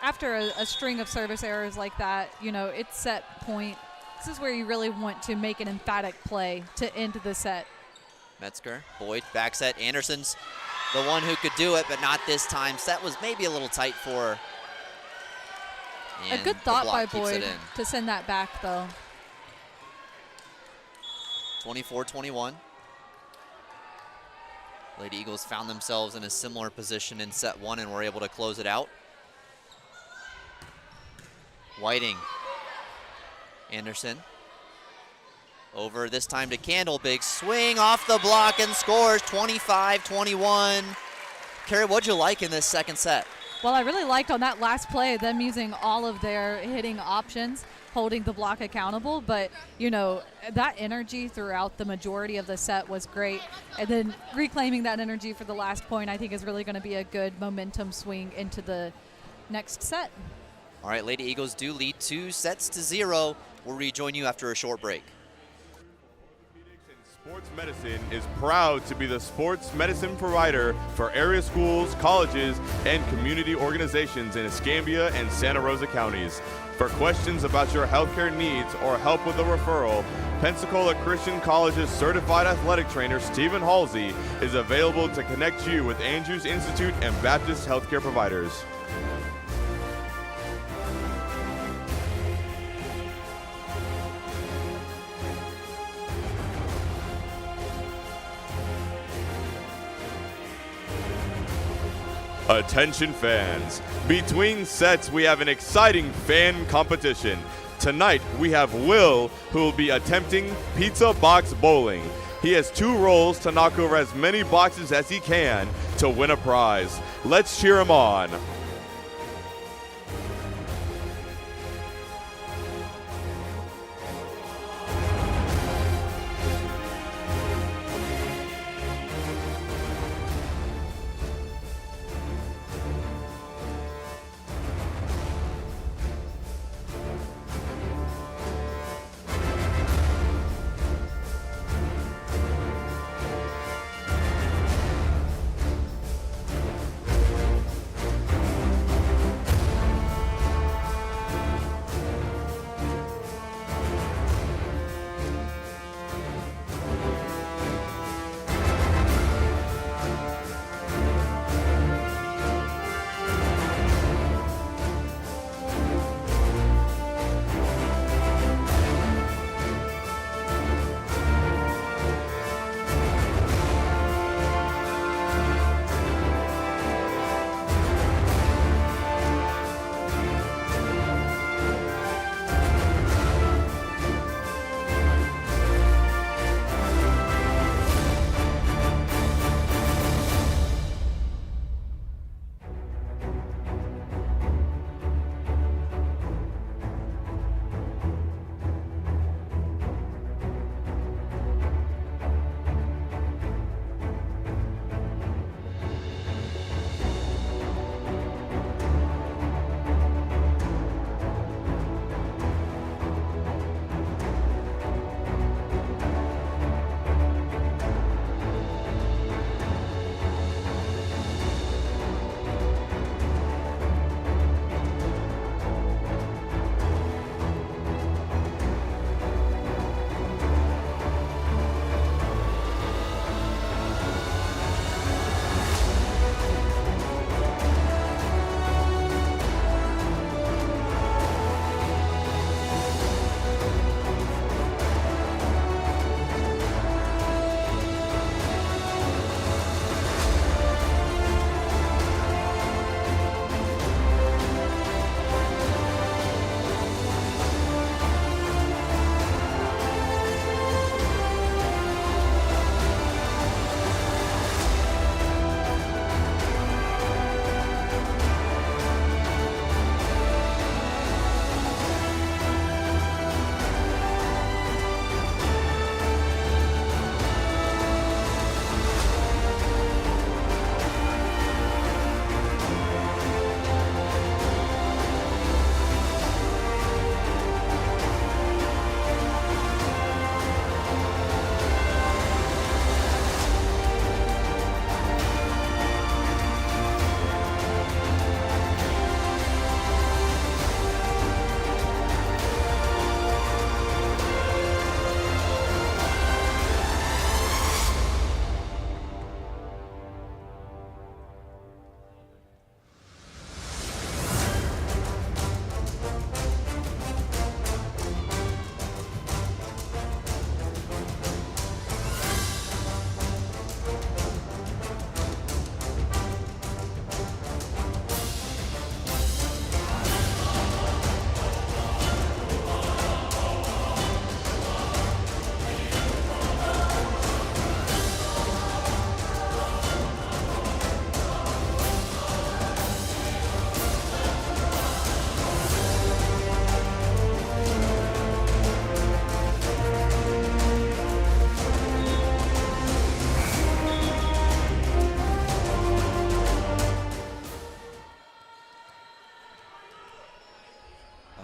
after a string of service errors like that, it's set point. This is where you really want to make an emphatic play to end the set. Metzger, Boyd, back set. Anderson's the one who could do it, but not this time. Set was maybe a little tight for her. A good thought by Boyd to send that back, though. 24-21. Lady Eagles found themselves in a similar position in set one and were able to close it out. Whiting. Anderson. Over this time to Candle. Big swing off the block and scores 25-21. Carrie, what'd you like in this second set? Well, I really liked on that last play them using all of their hitting options, holding the block accountable. But, that energy throughout the majority of the set was great. And then reclaiming that energy for the last point, I think, is really going to be a good momentum swing into the next set. All right, Lady Eagles do lead 2-0. We'll rejoin you after a short break. Sports Medicine is proud to be the sports medicine provider for area schools, colleges, and community organizations in Escambia and Santa Rosa counties. For questions about your healthcare needs or help with a referral, Pensacola Christian College's certified athletic trainer Stephen Halsey is available to connect you with Andrews Institute and Baptist healthcare providers. Attention fans, between sets we have an exciting fan competition. Tonight we have Will, who will be attempting pizza box bowling. He has 2 rolls to knock over as many boxes as he can to win a prize. Let's cheer him on.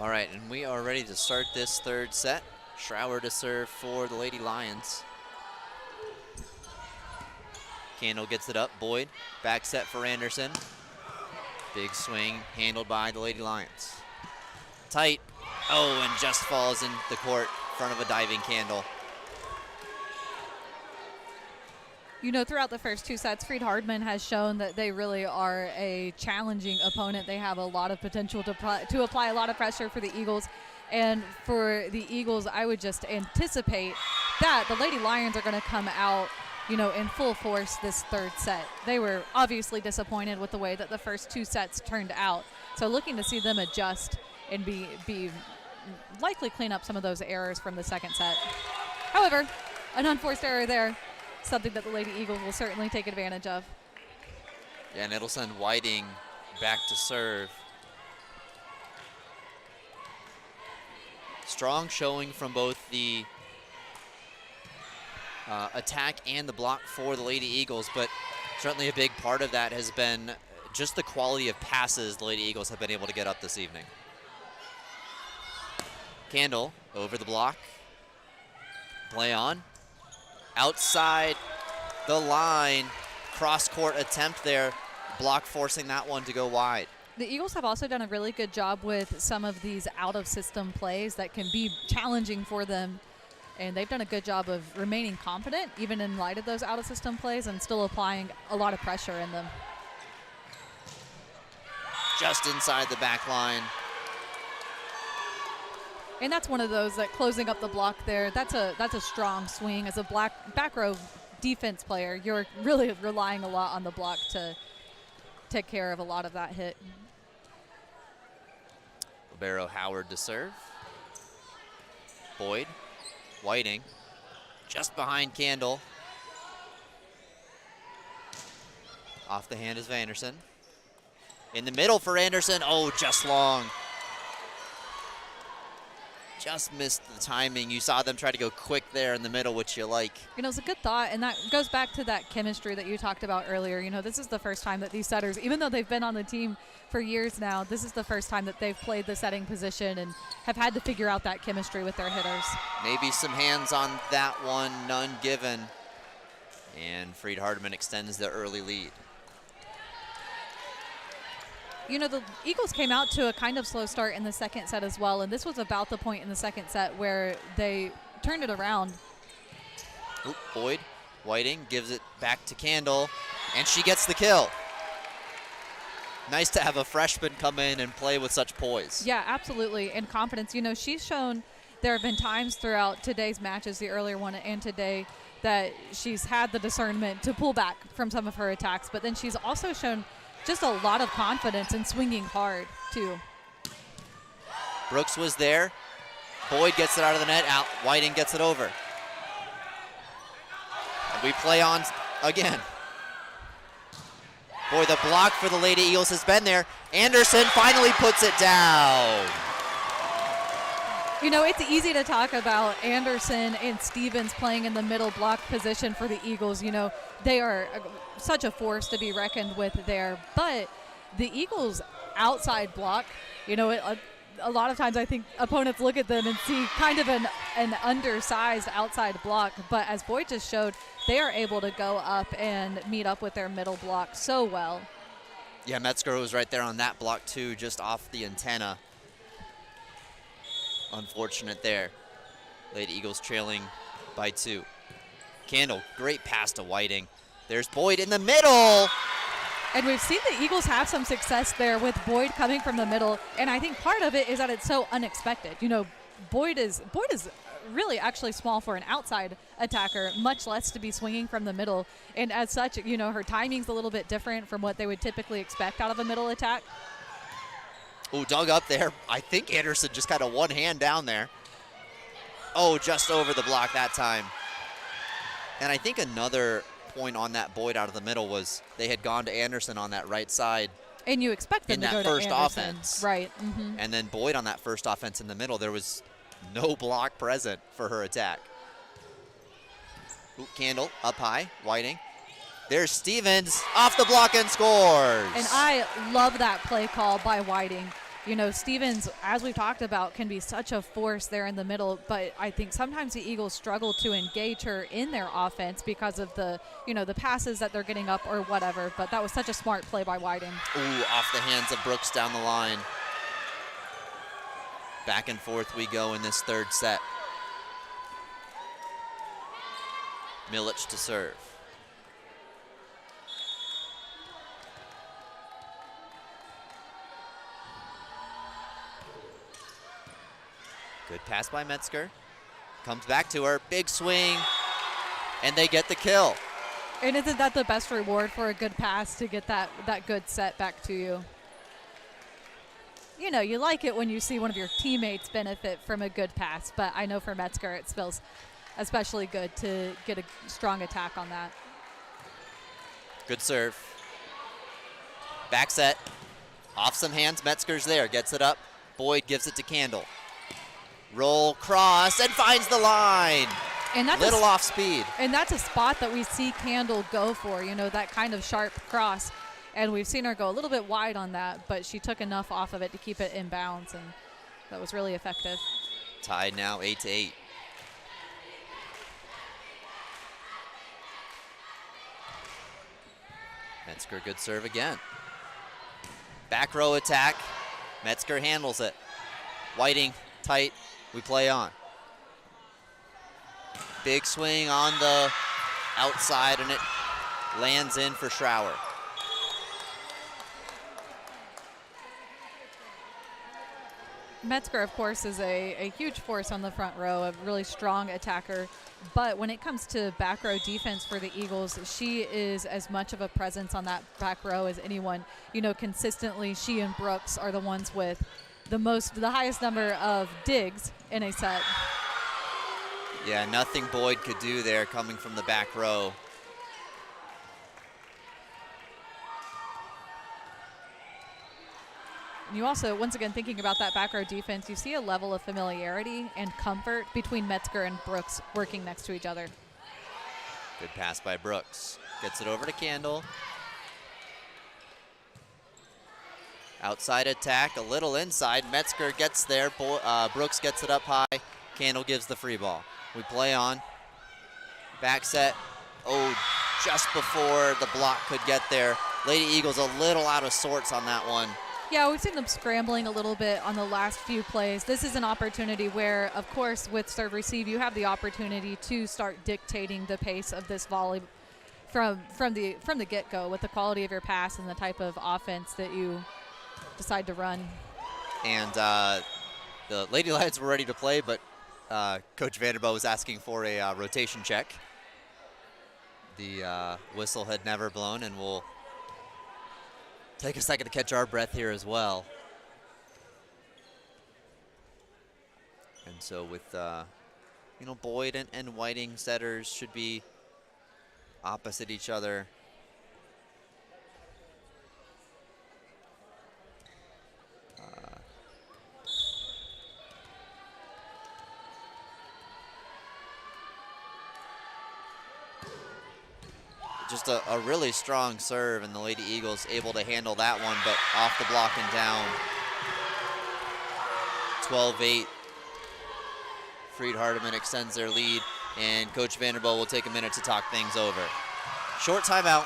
All right, and we are ready to start this third set. Schrower to serve for the Lady Lions. Candle gets it up. Boyd, back set for Anderson. Big swing handled by the Lady Lions. Tight. Oh, and just falls in the court in front of a diving Candle. You know, throughout the first two sets, Freed-Hardeman has shown that they really are a challenging opponent. They have a lot of potential to apply a lot of pressure for the Eagles. And for the Eagles, I would just anticipate that the Lady Lions are going to come out, you know, in full force this third set. They were obviously disappointed with the way that the first two sets turned out. So looking to see them adjust and be likely clean up some of those errors from the second set. However, an unforced error there. Something that the Lady Eagles will certainly take advantage of. Yeah, and it'll send Whiting back to serve. Strong showing from both the attack and the block for the Lady Eagles, but certainly a big part of that has been just the quality of passes the Lady Eagles have been able to get up this evening. Candle over the block. Play on. Outside the line, cross-court attempt there, block forcing that one to go wide. The Eagles have also done a really good job with some of these out-of-system plays that can be challenging for them, and they've done a good job of remaining confident, even in light of those out-of-system plays, and still applying a lot of pressure in them. Just inside the back line. And that's one of those that closing up the block there, that's a strong swing. As a back row defense player, you're really relying a lot on the block to take care of a lot of that hit. Libero Howard to serve. Boyd, Whiting, just behind Candle. Off the hand is Vanderson. In the middle for Anderson, oh, just long. Just missed the timing. You saw them try to go quick there in the middle, which you like. You know, it's a good thought, and that goes back to that chemistry that you talked about earlier. You know, this is the first time that these setters, even though they've been on the team for years now, this is the first time that they've played the setting position and have had to figure out that chemistry with their hitters. Maybe some hands on that one, none given. And Freed-Hardeman extends the early lead. You know, the Eagles came out to a kind of slow start in the second set as well, and this was about the point in the second set where they turned it around. Oop, Boyd, Whiting gives it back to Candle, and she gets the kill. Nice to have a freshman come in and play with such poise. Yeah, absolutely, and confidence. You know, she's shown there have been times throughout today's matches, the earlier one and today, that she's had the discernment to pull back from some of her attacks, but then she's also shown just a lot of confidence in swinging hard, too. Brooks was there. Boyd gets it out of the net. Out. Whiting gets it over. And we play on again. Boy, the block for the Lady Eagles has been there. Anderson finally puts it down. You know, it's easy to talk about Anderson and Stevens playing in the middle block position for the Eagles. You know, they are such a force to be reckoned with there. But the Eagles' outside block, you know, a lot of times I think opponents look at them and see kind of an undersized outside block. But as Boyd just showed, they are able to go up and meet up with their middle block so well. Yeah, Metzger was right there on that block too, just off the antenna. Unfortunate there. Lady Eagles trailing by 2. Candle, great pass to Whiting. There's Boyd in the middle. And we've seen the Eagles have some success there with Boyd coming from the middle. And I think part of it is that it's so unexpected. You know, Boyd is really actually small for an outside attacker, much less to be swinging from the middle. And as such, you know, her timing's a little bit different from what they would typically expect out of a middle attack. Oh, dug up there. I think Anderson just got a one hand down there. Oh, just over the block that time. And I think another point on that Boyd out of the middle was they had gone to Anderson on that right side. And you expect them in to that go first to Anderson. offense. Right. Mm-hmm. And then Boyd on that first offense in the middle, there was no block present for her attack. Ooh, Candle up high, Whiting. There's Stevens off the block and scores. And I love that play call by Whiting. You know, Stevens, as we've talked about, can be such a force there in the middle, but I think sometimes the Eagles struggle to engage her in their offense because of the, you know, the passes that they're getting up or whatever. But that was such a smart play by Whiting. Ooh, off the hands of Brooks down the line. Back and forth we go in this third set. Milic to serve. Good pass by Metzger. Comes back to her, big swing, and they get the kill. And isn't that the best reward for a good pass, to get that good set back to you? You know, you like it when you see one of your teammates benefit from a good pass, but I know for Metzger it feels especially good to get a strong attack on that. Good serve. Back set. Off some hands, Metzger's there, gets it up. Boyd gives it to Candle. Roll, cross, and finds the line. And that's little off speed. And that's a spot that we see Candle go for, you know, that kind of sharp cross. And we've seen her go a little bit wide on that, but she took enough off of it to keep it in bounds, and that was really effective. Tied now 8-8. Metzger, good serve again. Back row attack. Metzger handles it. Whiting, tight. We play on. Big swing on the outside, and it lands in for Schrower. Metzger, of course, is a huge force on the front row, a really strong attacker. But when it comes to back row defense for the Eagles, she is as much of a presence on that back row as anyone. You know, consistently, she and Brooks are the ones with the highest number of digs in a set. Yeah, nothing Boyd could do there coming from the back row. And you also, once again, thinking about that back row defense, you see a level of familiarity and comfort between Metzger and Brooks working next to each other. Good pass by Brooks. Gets it over to Candle. Outside attack, a little inside. Metzger gets there. Brooks gets it up high. Candle gives the free ball. We play on. Back set. Oh, just before the block could get there. Lady Eagles a little out of sorts on that one. Yeah, we've seen them scrambling a little bit on the last few plays. This is an opportunity where, of course, with serve receive, you have the opportunity to start dictating the pace of this volley from the get-go with the quality of your pass and the type of offense that you decide to run. And the Lady Lions were ready to play, but Coach Vanderbilt was asking for a rotation check. The whistle had never blown, and we'll take a second to catch our breath here as well. And so with, Boyd and Whiting setters should be opposite each other. Just a really strong serve, and the Lady Eagles able to handle that one, but off the block and down. 12-8. Freed-Hardeman extends their lead, and Coach Vanderbilt will take a minute to talk things over. Short timeout.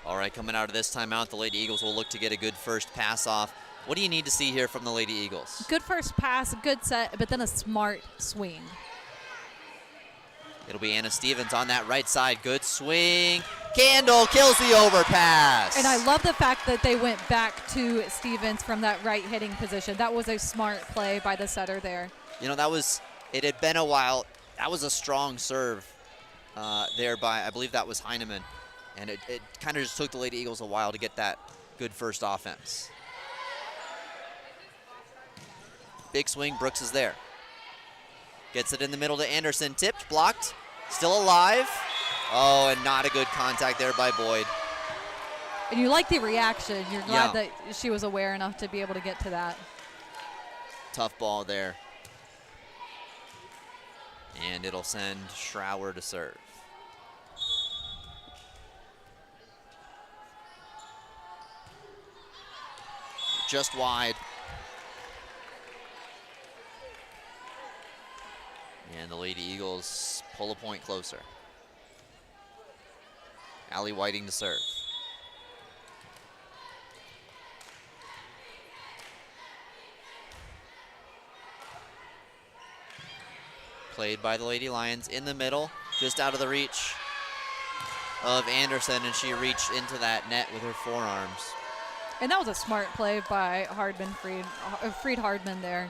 All right, coming out of this timeout, the Lady Eagles will look to get a good first pass off. What do you need to see here from the Lady Eagles? Good first pass, good set, but then a smart swing. It'll be Anna Stevens on that right side. Good swing. Candle kills the overpass. And I love the fact that they went back to Stevens from that right hitting position. That was a smart play by the setter there. You know, it had been a while. That was a strong serve there by, I believe that was Heineman. And it kind of just took the Lady Eagles a while to get that good first offense. Big swing, Brooks is there. Gets it in the middle to Anderson, tipped, blocked, still alive. Oh, and not a good contact there by Boyd. And you like the reaction. You're glad that she was aware enough to be able to get to that. Tough ball there. And it'll send Schrower to serve. Just wide. And the Lady Eagles pull a point closer. Allie Whiting to serve. Played by the Lady Lions in the middle, just out of the reach of Anderson, and she reached into that net with her forearms. And that was a smart play by Freed-Hardeman there.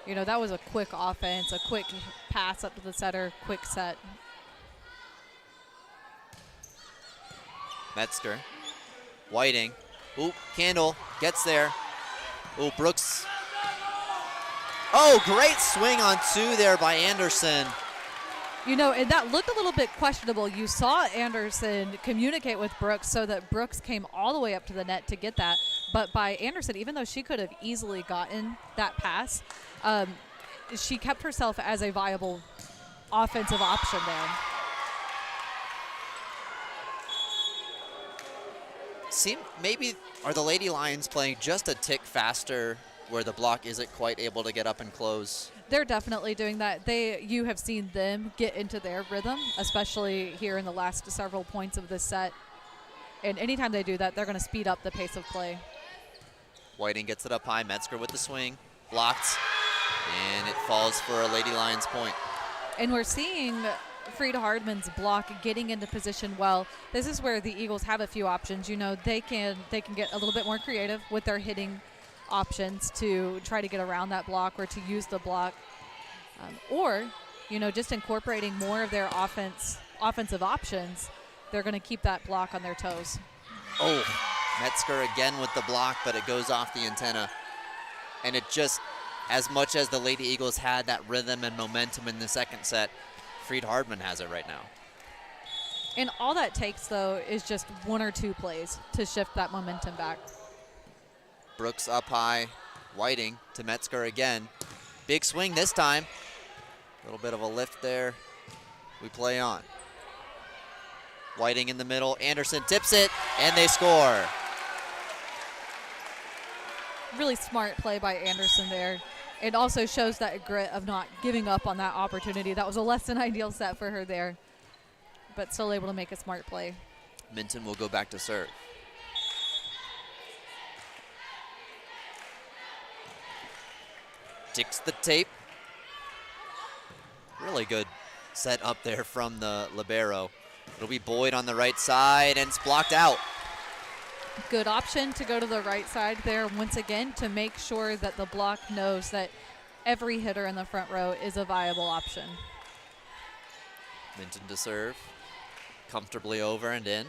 You know, that was a quick offense, a quick pass up to the setter, quick set. Metzger, Whiting, ooh, Candle gets there. Ooh, Brooks. Oh, great swing on two there by Anderson. You know, and that looked a little bit questionable. You saw Anderson communicate with Brooks so that Brooks came all the way up to the net to get that. But by Anderson, even though she could have easily gotten that pass, she kept herself as a viable offensive option there. Maybe are the Lady Lions playing just a tick faster where the block isn't quite able to get up and close? They're definitely doing that. You have seen them get into their rhythm, especially here in the last several points of this set. And anytime they do that, they're going to speed up the pace of play. Whiting gets it up high. Metzger with the swing. Blocked. And it falls for a Lady Lions point. And we're seeing Freed-Hardeman's block getting into position well. This is where the Eagles have a few options. You know, they can get a little bit more creative with their hitting options to try to get around that block or to use the block. Or, you know, just incorporating more of their offensive options, they're going to keep that block on their toes. Oh, Metzger again with the block, but it goes off the antenna. And it just, as much as the Lady Eagles had that rhythm and momentum in the second set, Freed-Hardeman has it right now. And all that takes, though, is just one or two plays to shift that momentum back. Brooks up high, Whiting to Metzger again. Big swing this time. A little bit of a lift there. We play on. Whiting in the middle, Anderson tips it, and they score. Really smart play by Anderson there. It also shows that grit of not giving up on that opportunity. That was a less than ideal set for her there, but still able to make a smart play. Minton will go back to serve. Ticks the tape. Really good set up there from the libero. It'll be Boyd on the right side, and it's blocked out. Good option to go to the right side there once again to make sure that the block knows that every hitter in the front row is a viable option. Minton to serve. Comfortably over and in.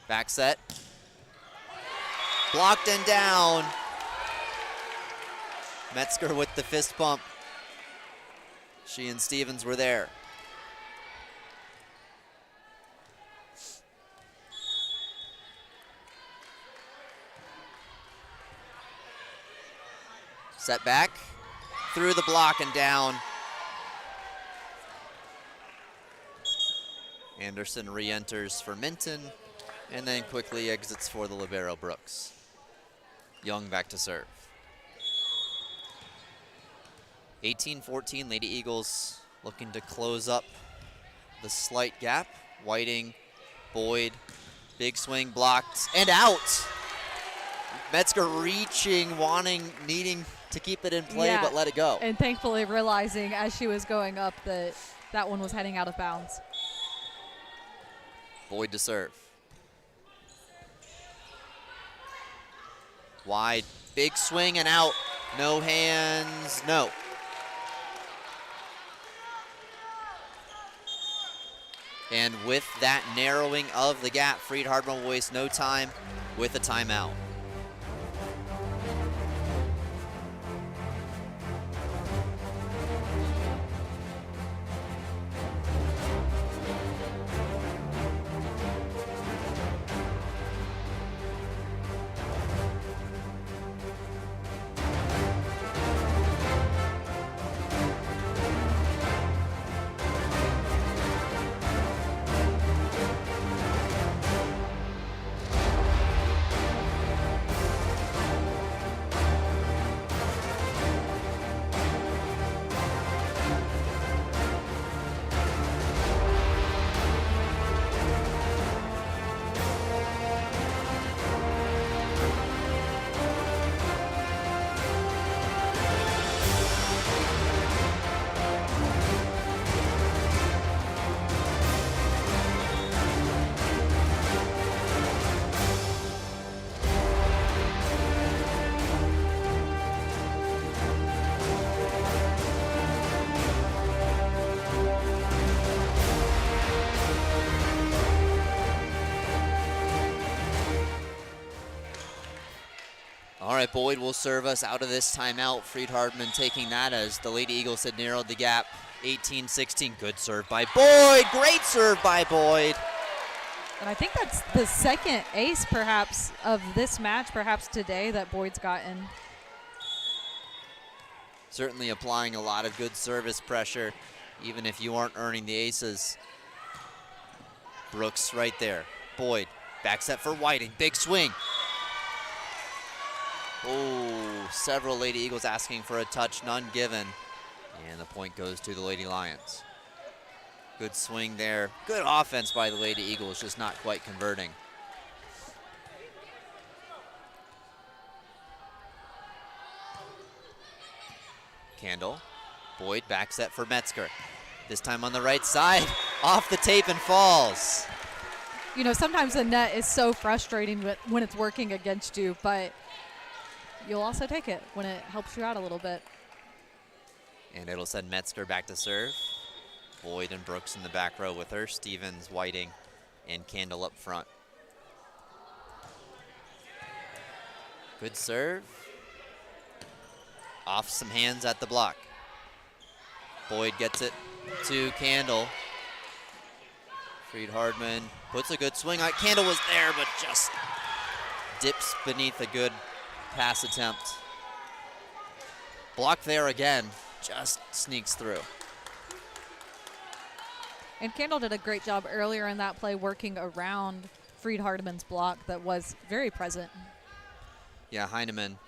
Back set. Blocked and down. Metzger with the fist pump. She and Stevens were there. Set back, through the block and down. Anderson re-enters for Minton and then quickly exits for the libero Brooks. Young back to serve. 18-14, Lady Eagles looking to close up the slight gap. Whiting, Boyd, Big swing blocked and out. Metzger reaching, needing to keep it in play, Yeah, but let it go. And thankfully realizing as she was going up that that one was heading out of bounds. Boyd to serve. Wide, big swing and out. No hands, no. And with that narrowing of the gap, Freed-Hardeman will waste no time with a timeout. All right, Boyd will serve us out of this timeout. Freed-Hardeman taking that as the Lady Eagles had narrowed the gap. 18-16, good serve by Boyd. Great serve by Boyd. And I think that's the second ace perhaps of this match, perhaps today, that Boyd's gotten. Certainly applying a lot of good service pressure, even if you aren't earning the aces. Brooks right there. Boyd, back set for Whiting, big swing. Oh, several Lady Eagles asking for a touch, none given. And the point goes to the Lady Lions. Good swing there. Good offense by the Lady Eagles, just not quite converting. Candle. Boyd back set for Metzger. This time on the right side, off the tape and falls. You know, sometimes the net is so frustrating when it's working against you, but you'll also take it when it helps you out a little bit. And it'll send Metzger back to serve. Boyd and Brooks in the back row with her. Stevens, Whiting, and Candle up front. Good serve. Off some hands at the block. Boyd gets it to Candle. Freed-Hardeman puts a good swing on. Candle was there, but just dips beneath a good pass attempt. Blocked there again, just sneaks through. And Candle did a great job earlier in that play working around Freed-Hardeman's block that was very present. Yeah, Heineman,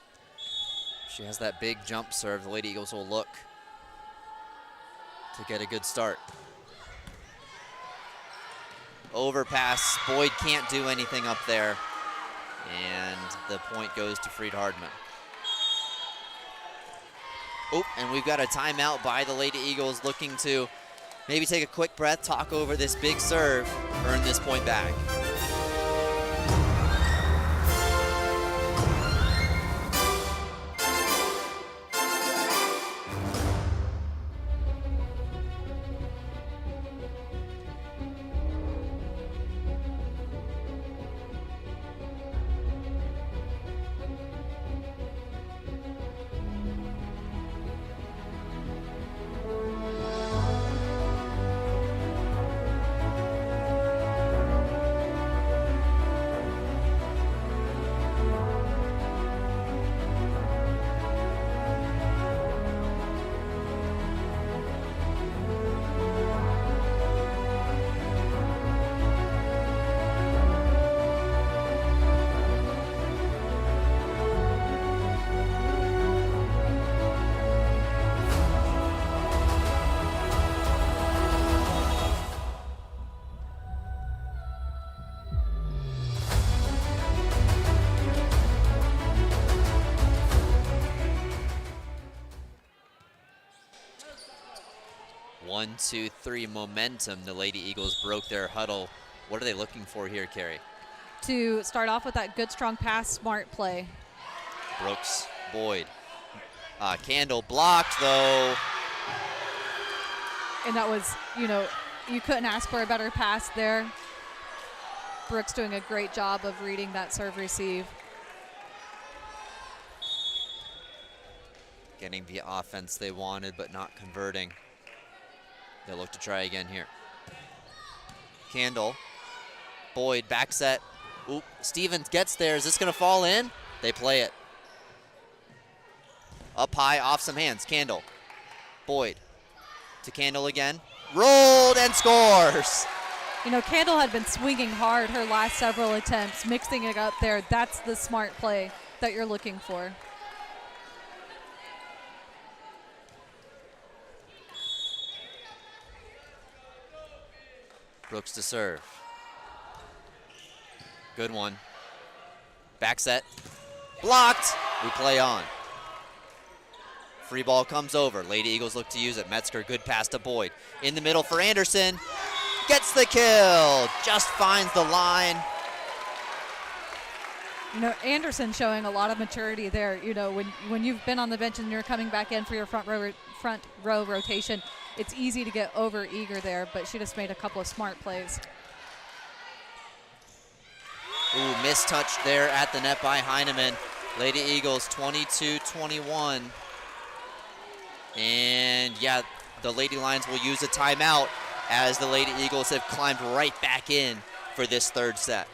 she has that big jump serve. The Lady Eagles will look to get a good start. Overpass, Boyd can't do anything up there. And the point goes to Freed-Hardeman. Oh, and we've got a timeout by the Lady Eagles, looking to maybe take a quick breath, talk over this big serve, earn this point back. 1, 2, 3 momentum. The Lady Eagles broke their huddle. What are they looking for here, Carrie? To start off with that good, strong pass, smart play. Brooks, Boyd. Candle blocked, though. And that was, you couldn't ask for a better pass there. Brooks doing a great job of reading that serve receive. Getting the offense they wanted, but not converting. They'll look to try again here. Candle, Boyd, back set. Oop, Stevens gets there. Is this going to fall in? They play it. Up high, off some hands. Candle, Boyd, to Candle again. Rolled and scores. Candle had been swinging hard her last several attempts, mixing it up there. That's the smart play that you're looking for. Brooks to serve. Good one. Back set. Blocked. We play on. Free ball comes over. Lady Eagles look to use it. Metzger, good pass to Boyd. In the middle for Anderson. Gets the kill. Just finds the line. Anderson showing a lot of maturity there. When you've been on the bench and you're coming back in for your front row rotation, it's easy to get over eager there, but she just made a couple of smart plays. Ooh, mistouched there at the net by Heineman. Lady Eagles 22-21. And yeah, the Lady Lions will use a timeout as the Lady Eagles have climbed right back in for this third set.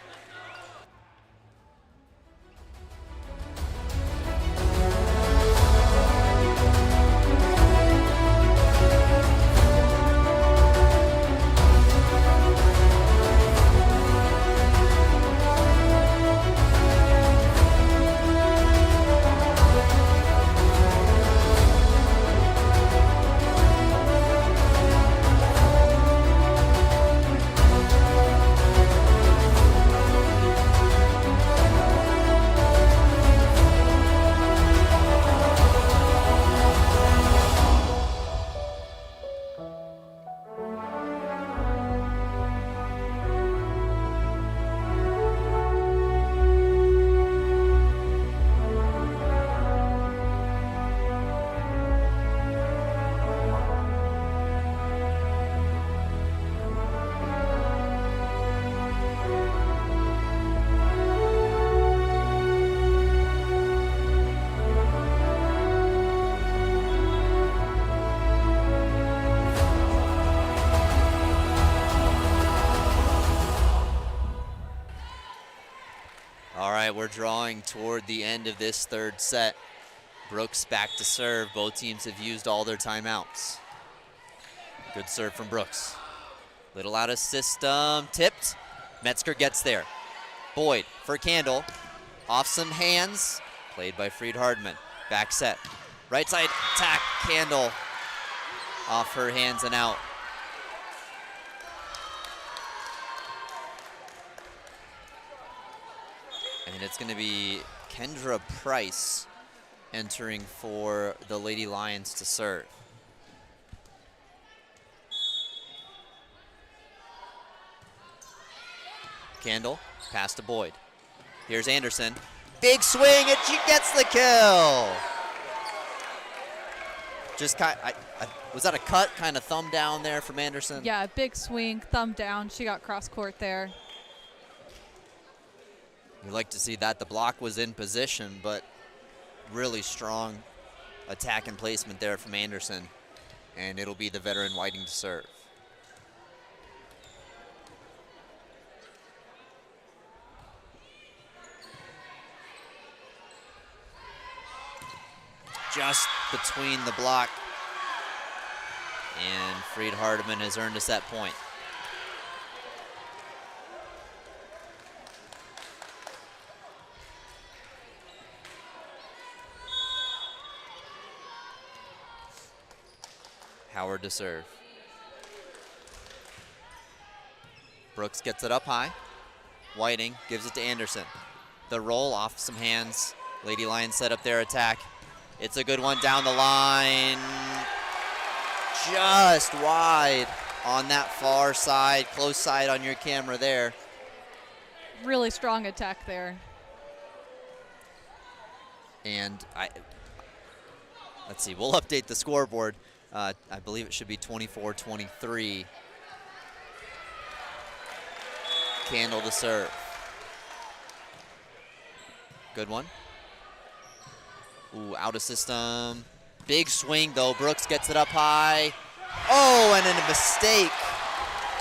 We're drawing toward the end of this third set. Brooks back to serve. Both teams have used all their timeouts. Good serve from Brooks. Little out of system, tipped. Metzger gets there. Boyd for Candle. Off some hands, played by Freed-Hardeman. Back set. Right side attack, Candle. Off her hands and out. And it's going to be Kendra Price entering for the Lady Lions to serve. Candle, pass to Boyd. Here's Anderson. Big swing, and she gets the kill. Just was that a cut, kind of thumb down there from Anderson? Yeah, big swing, thumb down. She got cross court there. You'd like to see that. The block was in position, but really strong attack and placement there from Anderson. And it'll be the veteran Whiting to serve. Just between the block. And Freed-Hardeman has earned a set point. Howard to serve. Brooks gets it up high. Whiting gives it to Anderson. The roll off some hands. Lady Lions set up their attack. It's a good one down the line. just wide on that far side, close side on your camera there. Really strong attack there. And let's see, we'll update the scoreboard. I believe it should be 24-23. Candle to serve. Good one. Ooh, out of system. Big swing though. Brooks gets it up high. Oh, and then a mistake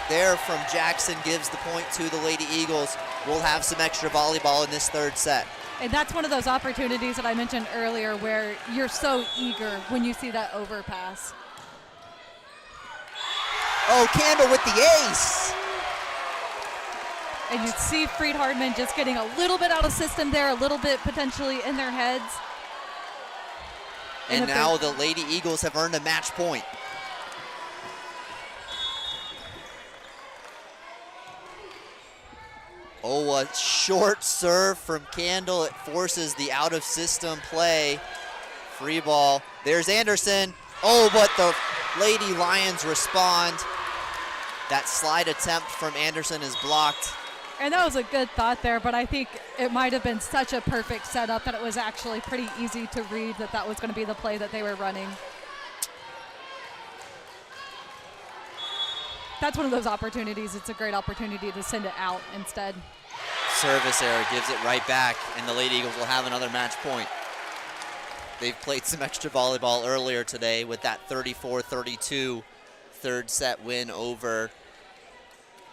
there from Jackson gives the point to the Lady Eagles. We'll have some extra volleyball in this third set. And that's one of those opportunities that I mentioned earlier where you're so eager when you see that overpass. Oh, Candle with the ace. And you see Freed-Hardeman just getting a little bit out of system there, a little bit potentially in their heads. And now the Lady Eagles have earned a match point. Oh, a short serve from Candle. It forces the out-of-system play. Free ball. There's Anderson. Oh, but the Lady Lions respond. That slide attempt from Anderson is blocked. And that was a good thought there, but I think it might have been such a perfect setup that it was actually pretty easy to read that that was going to be the play that they were running. That's one of those opportunities. It's a great opportunity to send it out instead. Service error gives it right back, and the Lady Eagles will have another match point. They've played some extra volleyball earlier today with that 34-32 third set win over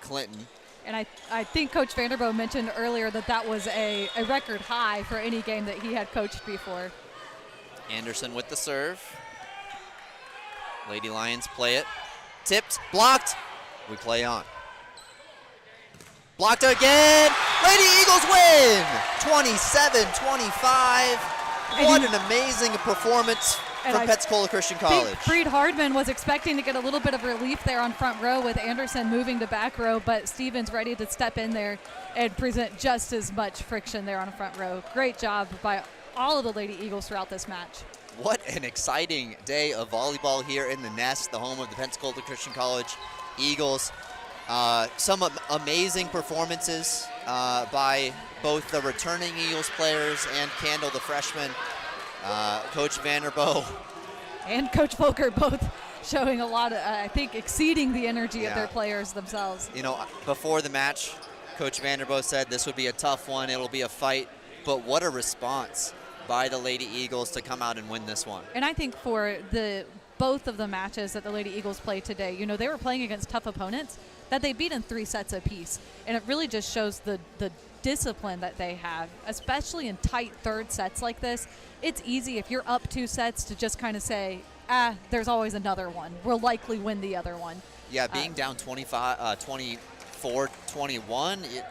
Clinton. And I think Coach Vanderboe mentioned earlier that that was a record high for any game that he had coached before. Anderson with the serve. Lady Lions play it. Tipped, blocked. We play on. Blocked again. Lady Eagles win 27-25. What an amazing performance from Pensacola Christian College. Freed-Hardeman was expecting to get a little bit of relief there on front row with Anderson moving to back row, but Stevens ready to step in there and present just as much friction there on front row. Great job by all of the Lady Eagles throughout this match. What an exciting day of volleyball here in the Nest, the home of the Pensacola Christian College Eagles. Some amazing performances by both the returning Eagles players and Candle, the freshman. Coach Vanderboe and Coach Volker both showing a lot of, I think, exceeding the energy of their players themselves. You know, before the match, Coach Vanderboe said this would be a tough one, it'll be a fight, but what a response by the Lady Eagles to come out and win this one. And I think for both of the matches that the Lady Eagles played today, you know, they were playing against tough opponents that they beat in 3 sets apiece. And it really just shows the discipline that they have, especially in tight third sets like this. It's easy if you're up 2 sets to just kind of say, there's always another one. We'll likely win the other one. Yeah, being down 24-21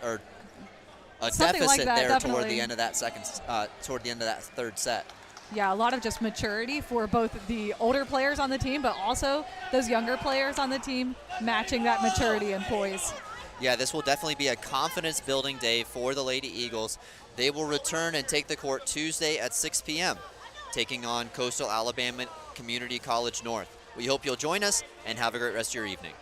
or a deficit like that, there definitely. toward the end of that third set. Yeah, a lot of just maturity for both the older players on the team, but also those younger players on the team matching that maturity and poise. Yeah, this will definitely be a confidence-building day for the Lady Eagles. They will return and take the court Tuesday at 6 p.m., taking on Coastal Alabama Community College North. We hope you'll join us and have a great rest of your evening.